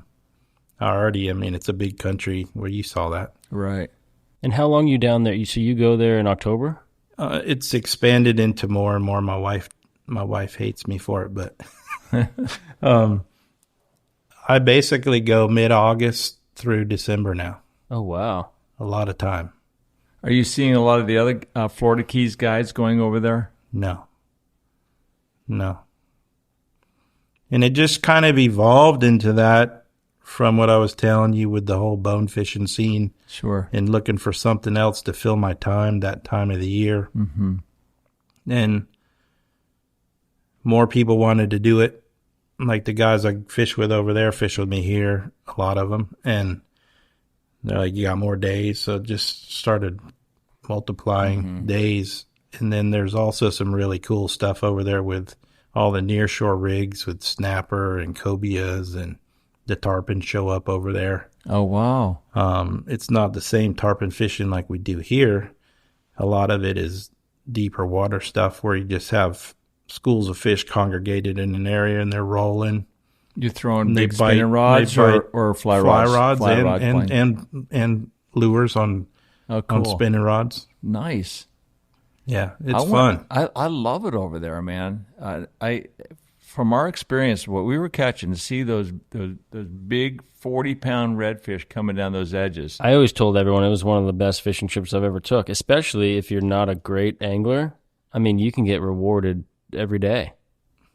It's a big country where you saw that. Right. And how long are you down there? So you go there in October? It's expanded into more and more. My wife hates me for it, but I basically go mid-August through December now. Oh, wow. A lot of time. Are you seeing a lot of the other Florida Keys guys going over there? No. And it just kind of evolved into that from what I was telling you with the whole bone fishing scene. Sure. And looking for something else to fill my time that time of the year. Mm-hmm. And more people wanted to do it. Like the guys I fish with over there fish with me here, a lot of them. And they're like, you got more days. So it just started multiplying days. And then there's also some really cool stuff over there with all the nearshore rigs with snapper and cobias, and the tarpon show up over there. Oh, wow. It's not the same tarpon fishing like we do here. A lot of it is deeper water stuff where you just have schools of fish congregated in an area and they're rolling. You're throwing big spinning rods or fly rods? And lures on spinning rods. Nice. Yeah, it's fun. I love it over there, man. From our experience, what we were catching, to see those big 40-pound redfish coming down those edges. I always told everyone it was one of the best fishing trips I've ever took, especially if you're not a great angler. I mean, you can get rewarded every day.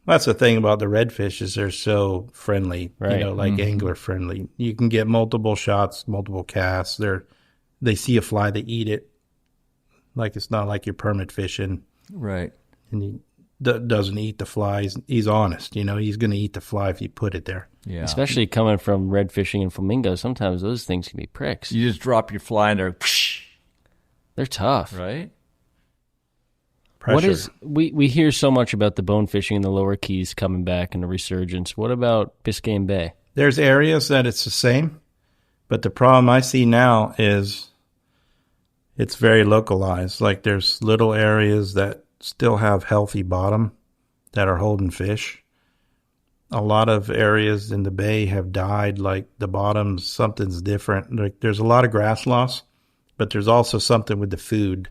That's the thing about the redfish is they're so friendly, right. Angler friendly. You can get multiple shots, multiple casts. They see a fly, they eat it. Like it's not like you're permit fishing. Right. And he doesn't eat the flies. He's honest, he's going to eat the fly if you put it there. Yeah. Especially coming from red fishing and flamingos, sometimes those things can be pricks. You just drop your fly and they're tough. Right? Pressure. We hear so much about the bone fishing in the lower Keys coming back and a resurgence. What about Biscayne Bay? There's areas that it's the same, but the problem I see now is it's very localized. Like there's little areas that still have healthy bottom that are holding fish. A lot of areas in the bay have died, like the bottoms, something's different. Like there's a lot of grass loss, but there's also something with the food,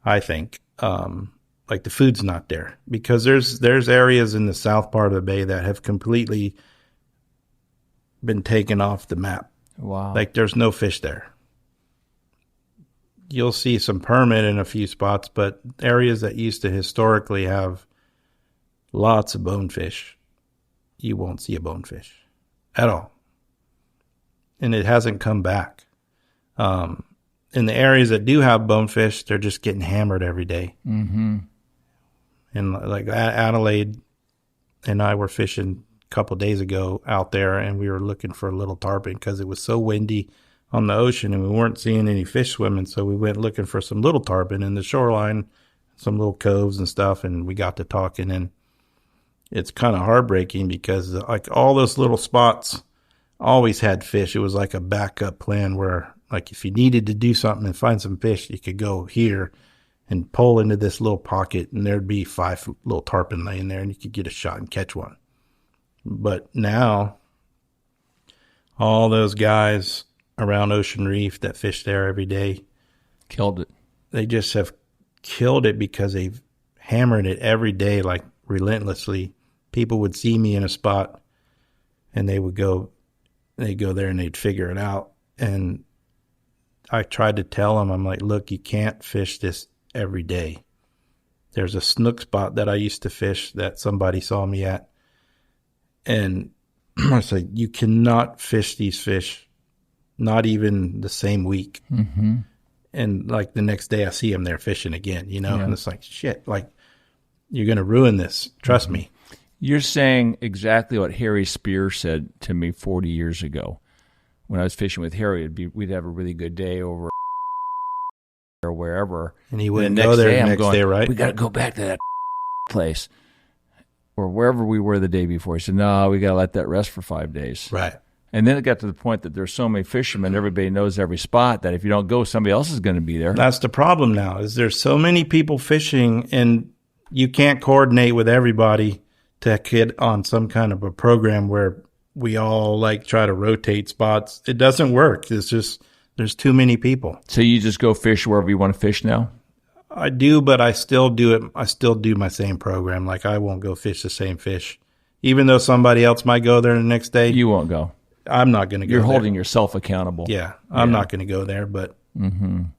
I think. Like the food's not there because there's areas in the south part of the bay that have completely been taken off the map. Wow. Like there's no fish there. You'll see some permit in a few spots, but areas that used to historically have lots of bonefish, you won't see a bonefish at all. and it hasn't come back. In the areas that do have bonefish, they're just getting hammered every day. Mm-hmm. And like Adelaide and I were fishing a couple of days ago out there, and we were looking for a little tarpon because it was so windy on the ocean and we weren't seeing any fish swimming. So we went looking for some little tarpon in the shoreline, some little coves and stuff, and we got to talking, and it's kind of heartbreaking because like all those little spots always had fish. It was like a backup plan where like if you needed to do something and find some fish, you could go here and pull into this little pocket and there'd be 5 little tarpon laying there and you could get a shot and catch one. But now all those guys around Ocean Reef that fish there every day Killed it. They just have killed it because they've hammered it every day, like relentlessly. People would see me in a spot and they'd go there and they'd figure it out. And I tried to tell them, I'm like, look, you can't fish this every day. There's a snook spot that I used to fish that somebody saw me at. And I said, you cannot fish these fish, not even the same week. Mm-hmm. And like the next day I see them there fishing again, you know, and it's like, shit, like you're going to ruin this. Trust me. You're saying exactly what Harry Spear said to me 40 years ago. When I was fishing with Harry, we'd have a really good day over or wherever. And he wouldn't go there the next day, right? We got to go back to that place or wherever we were the day before. He said, no, we got to let that rest for 5 days. Right. And then it got to the point that there's so many fishermen, everybody knows every spot, that if you don't go, somebody else is going to be there. That's the problem now, is there's so many people fishing and you can't coordinate with everybody to get on some kind of a program where we all like try to rotate spots. It doesn't work. It's just, there's too many people. So you just go fish wherever you want to fish now? I do, but I still do it. I still do my same program. Like I won't go fish the same fish. Even though somebody else might go there the next day. You won't go. I'm not going to go You're there. holding yourself accountable. Yeah. I'm not going to go there, but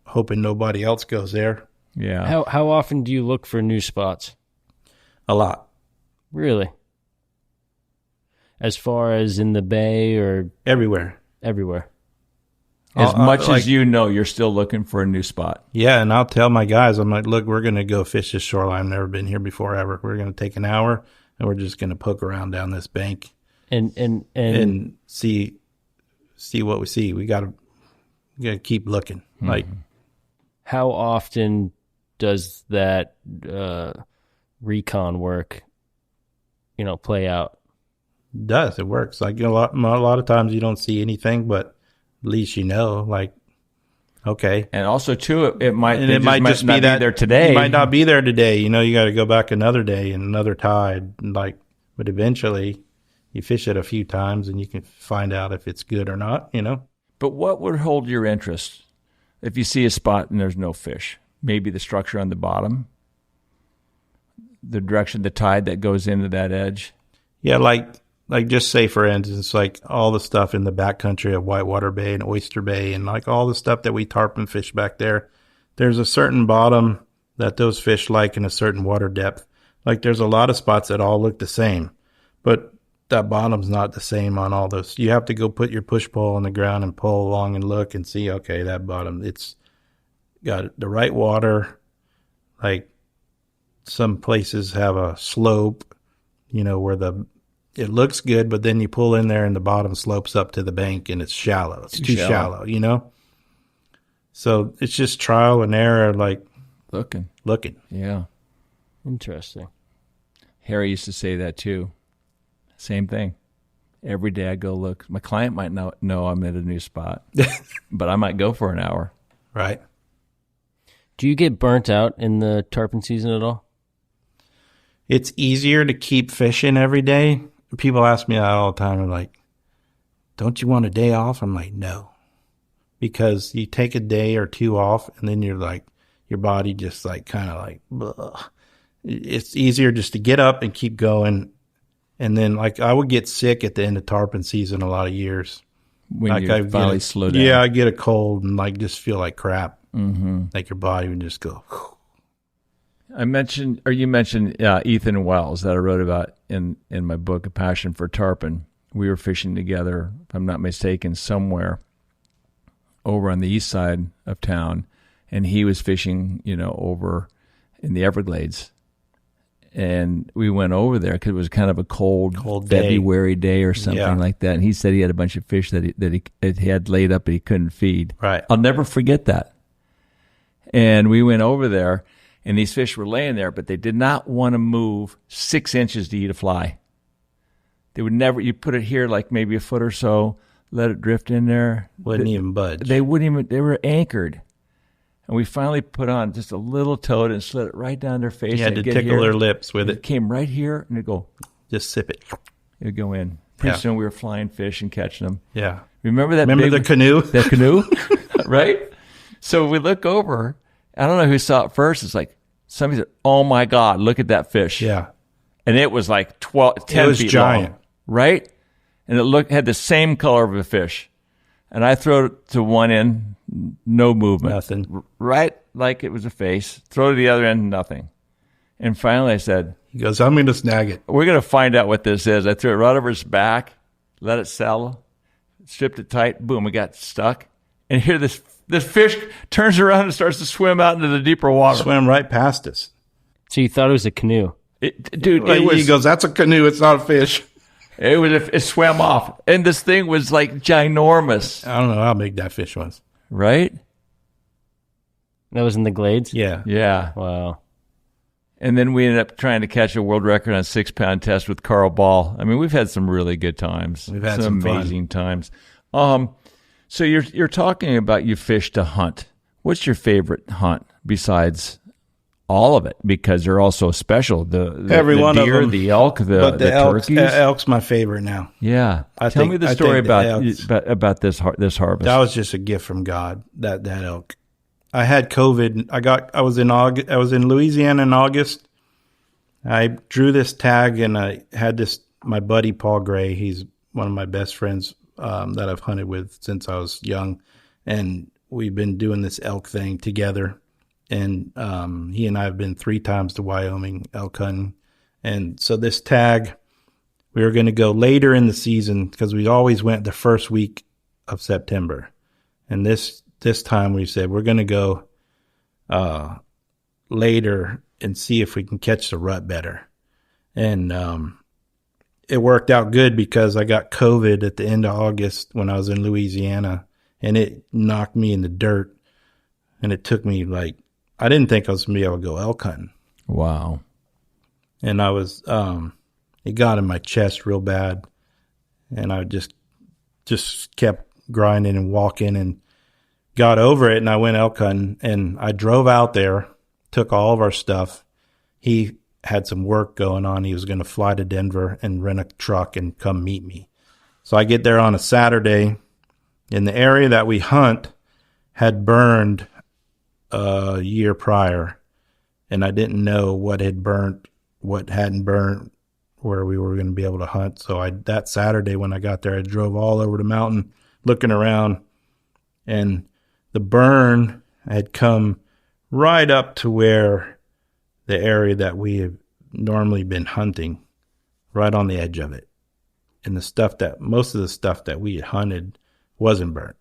hoping nobody else goes there. Yeah. How often do you look for new spots? A lot. Really? As far as in the bay or Everywhere. everywhere? As much as you know, you're still looking for a new spot. Yeah, and I'll tell my guys, I'm like, look, we're going to go fish this shoreline. I've never been here before ever. We're going to take an hour, and we're just going to poke around down this bank and see what we see. We got to keep looking. Like, how often does that recon work, play out? it works. Like a lot of times you don't see anything, but at least like, okay. And also, too, it might just not be that be there today. You might not be there today. You got to go back another day and another tide. But eventually you fish it a few times and you can find out if it's good or not, But what would hold your interest if you see a spot and there's no fish? Maybe the structure on the bottom, the direction, the tide that goes into that edge. Yeah, like just say, for instance, like all the stuff in the backcountry of Whitewater Bay and Oyster Bay and like all the stuff that we tarpon fish back there, there's a certain bottom that those fish like in a certain water depth. Like there's a lot of spots that all look the same, but that bottom's not the same on all those. You have to go put your push pole on the ground and pull along and look and see, okay, that bottom, it's got the right water. Like some places have a slope, where it looks good, but then you pull in there and the bottom slopes up to the bank and it's shallow. It's too shallow, So it's just trial and error, like looking. Yeah. Interesting. Harry used to say that too. Same thing. Every day I go look. My client might know I'm at a new spot, but I might go for an hour. Right. Do you get burnt out in the tarpon season at all? It's easier to keep fishing every day. People ask me that all the time. They're like, don't you want a day off? I'm like, no. Because you take a day or two off and then you're like, your body just like kind of like, bleh. It's easier just to get up and keep going. And then like I would get sick at the end of tarpon season a lot of years. When like you finally slow down. Yeah, I get a cold and like just feel like crap. Mm-hmm. Like your body would just go. You mentioned Ethan Wells that I wrote about in my book, A Passion for Tarpon, we were fishing together, if I'm not mistaken, somewhere over on the east side of town, and he was fishing, over in the Everglades. And we went over there because it was kind of a cold February day or something like that. And he said he had a bunch of fish that he had laid up but he couldn't feed. Right. I'll never forget that. And we went over there, and these fish were laying there, but they did not want to move 6 inches to eat a fly. They would never. You put it here like maybe a foot or so, let it drift in there. Wouldn't even budge. They wouldn't even. They were anchored. And we finally put on just a little toad and slid it right down their face. You had to tickle their lips with it. It came right here, and it'd go. Just sip it. It'd go in. Pretty soon we were flying fish and catching them. Yeah. Remember that? The canoe? That canoe, right? So we look over. I don't know who saw it first. It's like somebody said, "Oh my God, look at that fish!" Yeah. And it was like 10 it was feet giant, long, right? And it had the same color of a fish. And I throw it to one end, no movement. Nothing. Right like it was a face. Throw to the other end, nothing. And finally I said, he goes, I'm going to snag it. We're going to find out what this is. I threw it right over his back, let it settle, stripped it tight, boom, it got stuck. And here this fish turns around and starts to swim out into the deeper water. Swam right past us. So you thought it was a canoe? He goes, that's a canoe, it's not a fish. It swam off. And this thing was like ginormous. I don't know how big that fish was. Right? That was in the Glades? Yeah. Yeah. Wow. And then we ended up trying to catch a world record on 6-pound test with Carl Ball. I mean, we've had some really good times. We've had some amazing times. So you're talking about you fish to hunt. What's your favorite hunt besides all of it? Because they're all so special. The one deer, of them. the elk, the turkeys. Elk's my favorite now. Yeah. Tell me the story about this harvest. That was just a gift from God. That elk. I had COVID. I was in Louisiana in August. I drew this tag, and I had my buddy Paul Gray. He's one of my best friends that I've hunted with since I was young, and we've been doing this elk thing together. And he and I have been 3 times to Wyoming elk hunting. And so this tag, we were going to go later in the season because we always went the first week of September. And this time we said we're going to go later and see if we can catch the rut better. And it worked out good because I got COVID at the end of August when I was in Louisiana, and it knocked me in the dirt. And it took me I didn't think I was going to be able to go elk hunting. Wow. And I was, it got in my chest real bad. And I just kept grinding and walking and got over it. And I went elk hunting, and I drove out there, took all of our stuff. He had some work going on. He was going to fly to Denver and rent a truck and come meet me. So I get there on a Saturday, and the area that we hunt had burned a year prior, and I didn't know what had burnt, what hadn't burnt, where we were going to be able to hunt. So that Saturday when I got there, I drove all over the mountain looking around, and the burn had come right up to where the area that we have normally been hunting, right on the edge of it. And most of the stuff that we had hunted wasn't burnt.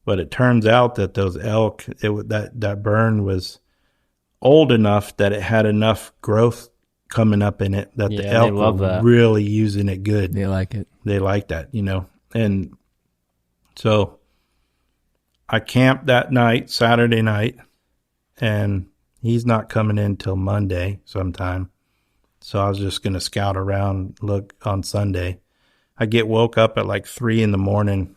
But it turns out that those elk, that burn was old enough that it had enough growth coming up in it that the elk were really using it good. They like it. They like that, And so I camped that night, Saturday night, and he's not coming in till Monday sometime. So I was just going to scout around, look on Sunday. I get woke up at 3 a.m.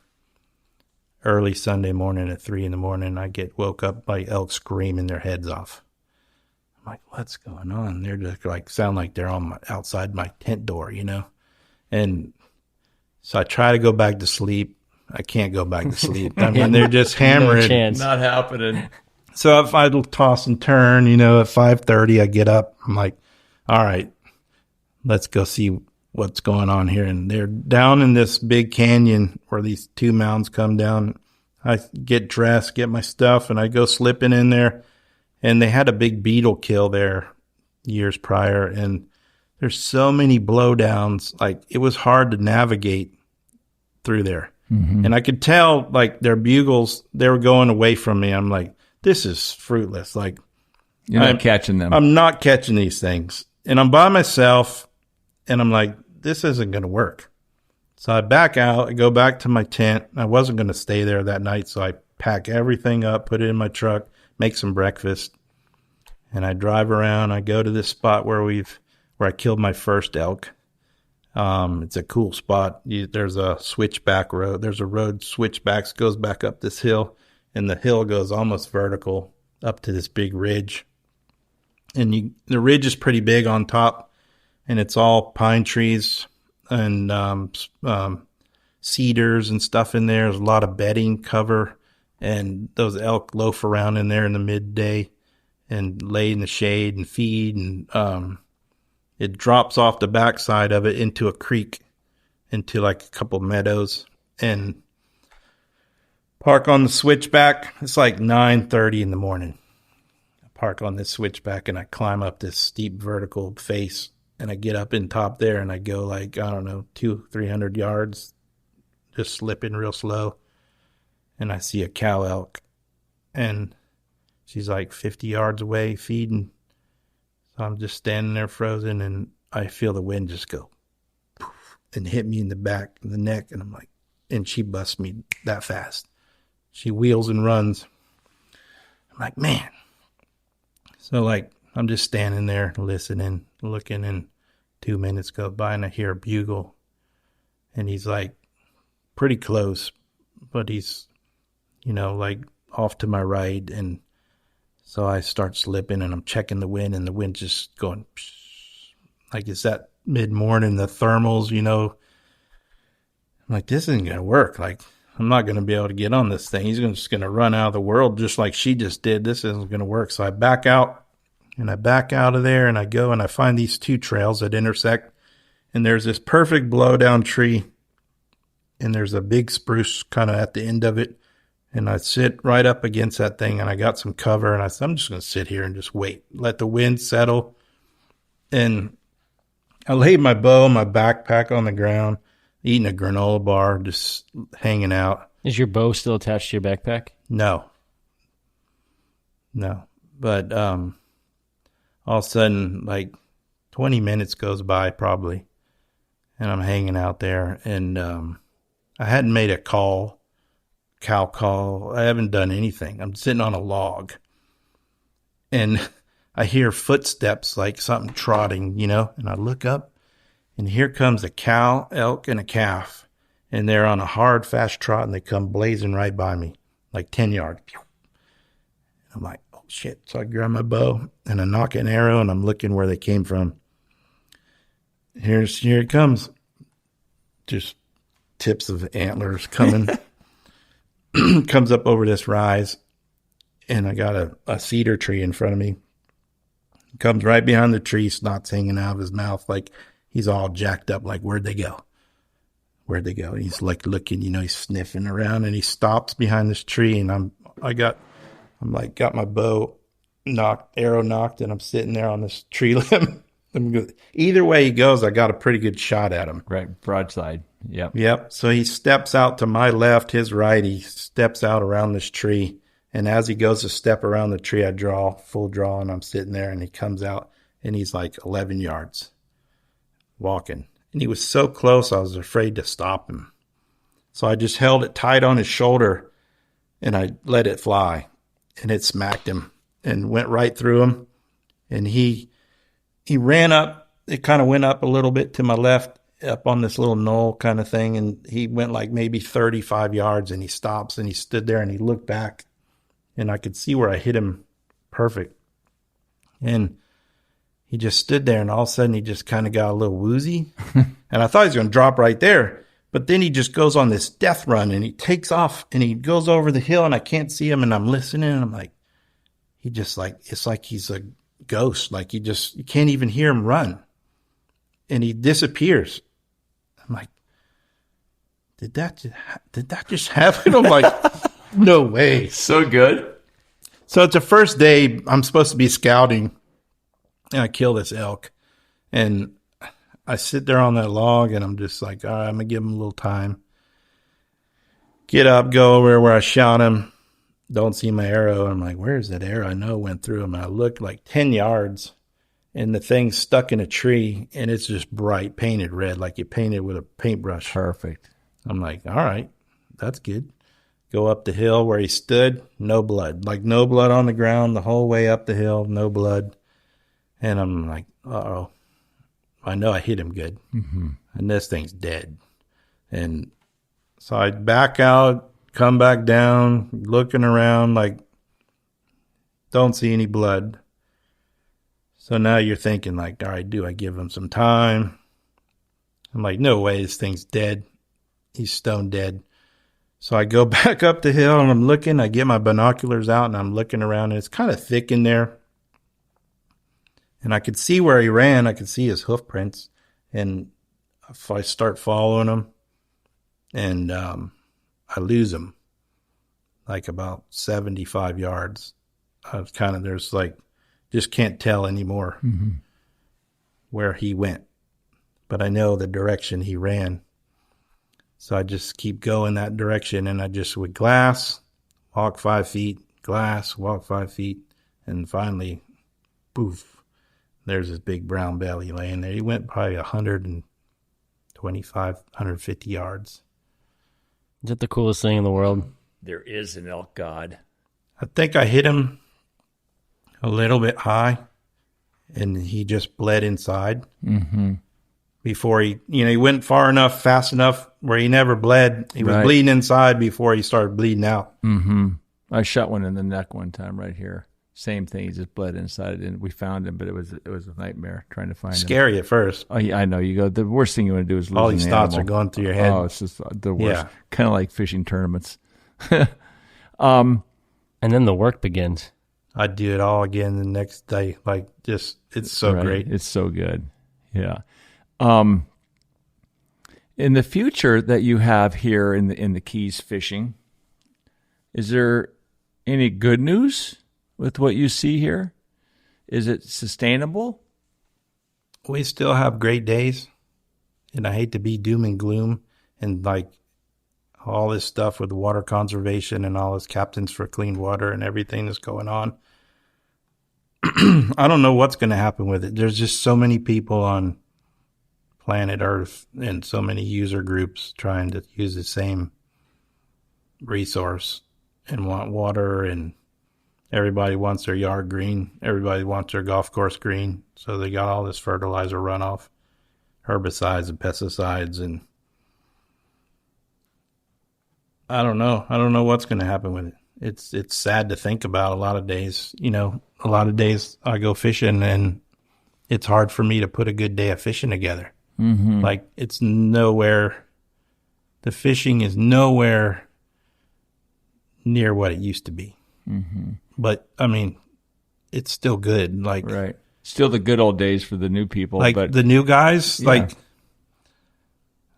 Early Sunday morning at 3 a.m. I get woke up by elk screaming their heads off. I'm like, what's going on? They're just sound like they're outside my tent door, And so I try to go back to sleep. I can't go back to sleep. I mean, they're just hammering. No chance. Not happening. So if I toss and turn, at 5:30, I get up. I'm like, all right, let's go see what's going on here. And they're down in this big canyon where these 2 mountains come down. I get dressed, get my stuff, and I go slipping in there. And they had a big beetle kill there years prior. And there's so many blowdowns. Like, it was hard to navigate through there. Mm-hmm. And I could tell, like, their bugles, they were going away from me. I'm like, this is fruitless. Like, you're not catching them. I'm not catching these things. And I'm by myself, and I'm like, this isn't going to work. So I back out. I go back to my tent. I wasn't going to stay there that night, so I pack everything up, put it in my truck, make some breakfast, and I drive around. I go to this spot where I killed my first elk. It's a cool spot. There's a switchback road. There's a road switchbacks, goes back up this hill, and the hill goes almost vertical up to this big ridge. And the ridge is pretty big on top, and it's all pine trees and cedars and stuff in there. There's a lot of bedding cover, and those elk loaf around in there in the midday and lay in the shade and feed. And it drops off the backside of it into a creek, into like a couple meadows, and park on the switchback. It's like 9:30 in the morning. I park on this switchback, and I climb up this steep vertical face, and I get up in top there, and I go like, I don't know, 200-300 yards, just slipping real slow. And I see a cow elk, and she's like 50 yards away feeding. So I'm just standing there frozen, and I feel the wind just go poof, and hit me in the back of the neck. And I'm like, and she busts me that fast. She wheels and runs. I'm like, man. So like, I'm just standing there listening, looking, and 2 minutes go by, and I hear a bugle, and he's like pretty close, but he's, like off to my right. And so I start slipping, and I'm checking the wind, and the wind just going like, it's that mid-morning, the thermals, I'm like, this isn't going to work. Like, I'm not going to be able to get on this thing. He's just going to run out of the world just like she just did. This isn't going to work. So I back out, and I back out of there, and I go, and I find these two trails that intersect, and there's this perfect blowdown tree, and there's a big spruce kind of at the end of it. And I sit right up against that thing, and I got some cover, and I said, I'm just going to sit here and just wait, let the wind settle. And I laid my bow, my backpack on the ground, eating a granola bar, just hanging out. Is your bow still attached to your backpack? No. But all of a sudden, like 20 minutes goes by probably, and I'm hanging out there, and I hadn't made a cow call. I haven't done anything. I'm sitting on a log, and I hear footsteps, like something trotting, and I look up, and here comes a cow, elk, and a calf, and they're on a hard, fast trot, and they come blazing right by me, like 10 yards. I'm like, oh shit. So I grab my bow, and I knock an arrow, and I'm looking where they came from. Here it comes. Just tips of antlers coming. Comes up over this rise, and I got a cedar tree in front of me. Comes right behind the tree, snot's hanging out of his mouth, like he's all jacked up, like, where'd they go? And he's like looking, he's sniffing around, and he stops behind this tree, and got my bow arrow knocked, and I'm sitting there on this tree limb. Either way he goes, I got a pretty good shot at him. Right, broadside. Yep. So he steps out to my left, his right. He steps out around this tree. And as he goes to step around the tree, I draw, full draw, and I'm sitting there, and he comes out, and he's like 11 yards walking. And he was so close, I was afraid to stop him. So I just held it tight on his shoulder, and I let it fly. And it smacked him and went right through him. And he ran up. It kind of went up a little bit to my left, up on this little knoll kind of thing, and he went like maybe 35 yards, and he stops, and he stood there, and he looked back, and I could see where I hit him perfect. And he just stood there, and all of a sudden he just kind of got a little woozy, and I thought he was going to drop right there, but then he just goes on this death run, and he takes off, and he goes over the hill, and I can't see him, and I'm listening, and I'm like, it's like he's a ghost, like you can't even hear him run, and he disappears. I'm like, did that just happen? I'm like, no way. So good. So it's the first day I'm supposed to be scouting, and I kill this elk, and I sit there on that log and I'm just like, all right, I'm going to give him a little time. Get up, go over where I shot him. Don't see my arrow. I'm like, where's that arrow? I know it went through him. And I looked like 10 yards and the thing's stuck in a tree and it's just bright, painted red, like you painted with a paintbrush. Perfect. I'm like, all right, that's good. Go up the hill where he stood, no blood. Like no blood on the ground the whole way up the hill, no blood. And I'm like, uh-oh. I know I hit him good. Mm-hmm. And this thing's dead. And so I back out, come back down, looking around like, don't see any blood. So now you're thinking like, all right, do I give him some time? I'm like, no way, this thing's dead. He's stone dead. So I go back up the hill and I'm looking. I get my binoculars out and I'm looking around and it's kind of thick in there. And I could see where he ran. I could see his hoof prints. And if I start following him and I lose him like about 75 yards, I was kind of, there's like, just can't tell anymore where he went. But I know the direction he ran. So I just keep going that direction and I just would glass, walk 5 feet, glass, walk 5 feet. And finally, poof, there's this big brown belly laying there. He went probably 125, 150 yards. Is that the coolest thing in the world? There is an elk god. I think I hit him a little bit high and he just bled inside. Mm-hmm. Before he, he went far enough, fast enough where he never bled. He was bleeding inside before he started bleeding out. Mm-hmm. I shot one in the neck one time right here. Same thing. He just bled inside, and we found him, but it was a nightmare trying to find him. Scary at first. Oh yeah, I know. You go. The worst thing you want to do is lose all these thoughts animal. are going through your head. Oh, it's just the worst. Yeah. Kind of like fishing tournaments. And then the work begins. I'd do it all again the next day. Like just, it's so great. It's so good. Yeah. In the future that you have here in the Keys fishing, is there any good news with what you see here? Is it sustainable? We still have great days, and I hate to be doom and gloom and like all this stuff with water conservation and all this Captains for Clean Water and everything that's going on. I don't know what's going to happen with it. There's just so many people on planet Earth and so many user groups trying to use the same resource and want water, and everybody wants their yard green. Everybody wants their golf course green. So they got all this fertilizer runoff, herbicides and pesticides, and I don't know. I don't know what's going to happen with it. It's sad to think about a lot of days. A lot of days I go fishing and it's hard for me to put a good day of fishing together. Mm-hmm. Like it's nowhere, the fishing is nowhere near what it used to be. Mm-hmm. But I mean, it's still good. Like, right. Still the good old days for the new people. Like but, the new guys, yeah. Like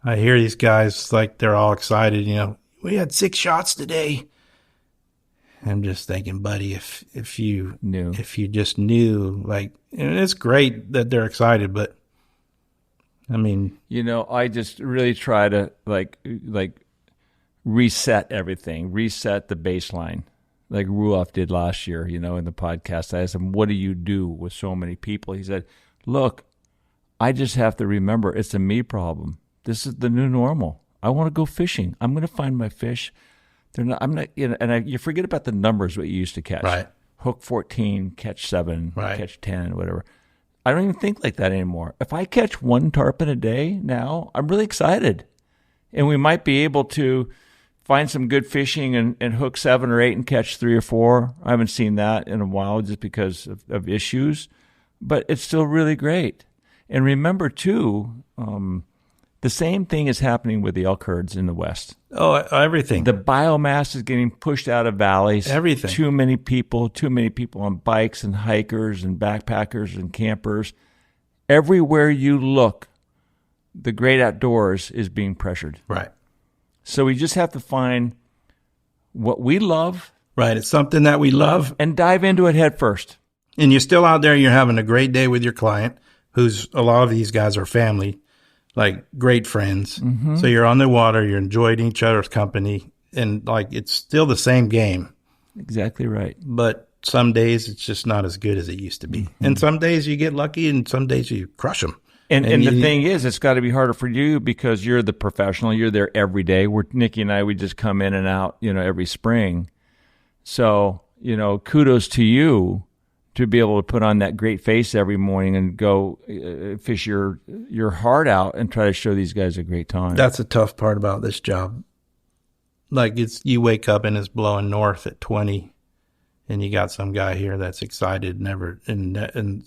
I hear these guys, like they're all excited, we had 6 shots today. I'm just thinking, buddy, if you just knew, like, and it's great that they're excited, but I mean, I just really try to like reset everything, reset the baseline, like Ruoff did last year. In the podcast, I asked him, "What do you do with so many people?" He said, "Look, I just have to remember it's a me problem. This is the new normal. I want to go fishing. I'm going to find my fish. You forget about the numbers what you used to catch. Right. Hook 14, catch 7, right. Catch 10, whatever. I don't even think like that anymore. If I catch 1 tarpon a day now, I'm really excited. And we might be able to find some good fishing and hook 7 or 8 and catch 3 or 4. I haven't seen that in a while just because of issues. But it's still really great. And remember, too, the same thing is happening with the elk herds in the West. Oh, everything. The biomass is getting pushed out of valleys. Everything. Too many people on bikes and hikers and backpackers and campers. Everywhere you look, the great outdoors is being pressured. Right. So we just have to find what we love. Right. It's something that we love. And dive into it head first. And you're still out there, you're having a great day with your client, who's a lot of these guys are family, like great friends. So you're on the water, you're enjoying each other's company, and like it's still the same game. Exactly right. But some days it's just not as good as it used to be. And some days you get lucky, and some days you crush them. And the thing is, it's got to be harder for you because you're the professional. You're there every day. Nicky and I, we just come in and out, every spring. So, kudos to you to be able to put on that great face every morning and go fish your heart out and try to show these guys a great time. That's the tough part about this job. Like you wake up and it's blowing north at 20, and you got some guy here that's excited, and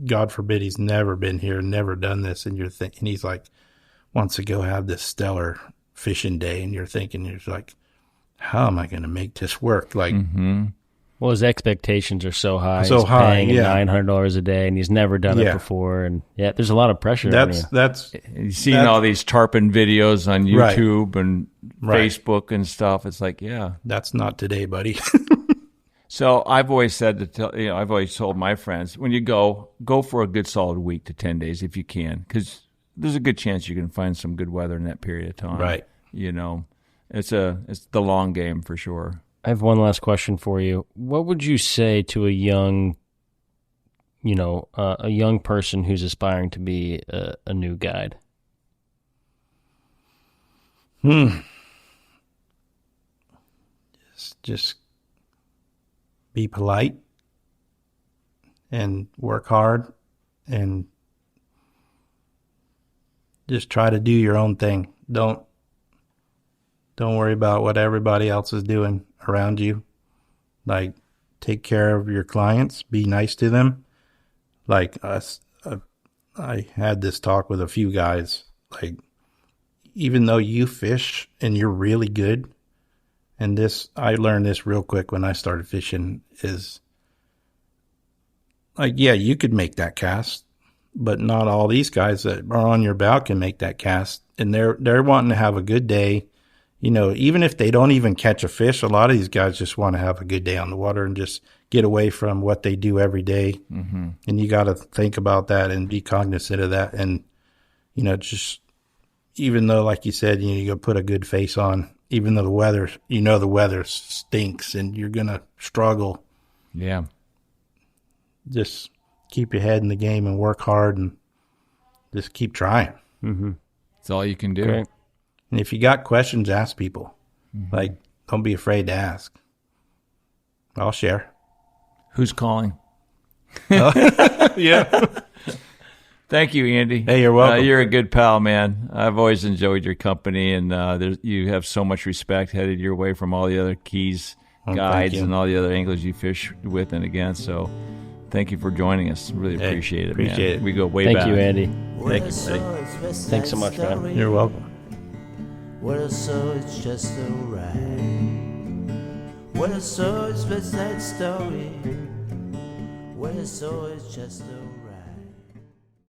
God forbid he's never been here, never done this, and he's like wants to go have this stellar fishing day, and you're like, how am I going to make this work? Like, well, his expectations are so high. So he's high, paying $900 a day, and he's never done it before, and there's a lot of pressure. That's you've seen all these tarpon videos on YouTube and Right. Facebook and stuff. It's like, that's not today, buddy. So I've always said I've always told my friends, when you go for a good solid week to 10 days if you can, because there's a good chance you can find some good weather in that period of time. Right. It's the long game for sure. I have one last question for you. What would you say to a young person who's aspiring to be a new guide? Just be polite and work hard and just try to do your own thing. Don't worry about what everybody else is doing around you. Like, take care of your clients, be nice to them. Like us, I had this talk with a few guys, like, even though you fish and you're really good, and I learned this real quick when I started fishing, is like, you could make that cast, but not all these guys that are on your bow can make that cast. And they're wanting to have a good day. Even if they don't even catch a fish, a lot of these guys just want to have a good day on the water and just get away from what they do every day. Mm-hmm. And you got to think about that and be cognizant of that. And, just, even though, like you said, you go put a good face on, even though the weather stinks and you're going to struggle. Yeah. Just keep your head in the game and work hard and just keep trying. Mm-hmm. That's all you can do. Great. And if you got questions, ask people. Mm-hmm. Like, don't be afraid to ask. I'll share. Who's calling? Yeah. Thank you, Andy. Hey, you're welcome. You're a good pal, man. I've always enjoyed your company, and you have so much respect headed your way from all the other Keys guides and all the other anglers you fish with and against. So thank you for joining us. Really appreciate it, appreciate man. it. We go way back. Thank you, Andy. Thank you, buddy. Thanks so much, man. You're welcome. Well, so it's just alright. Well, so it's West Side Story. Well, so it's just alright.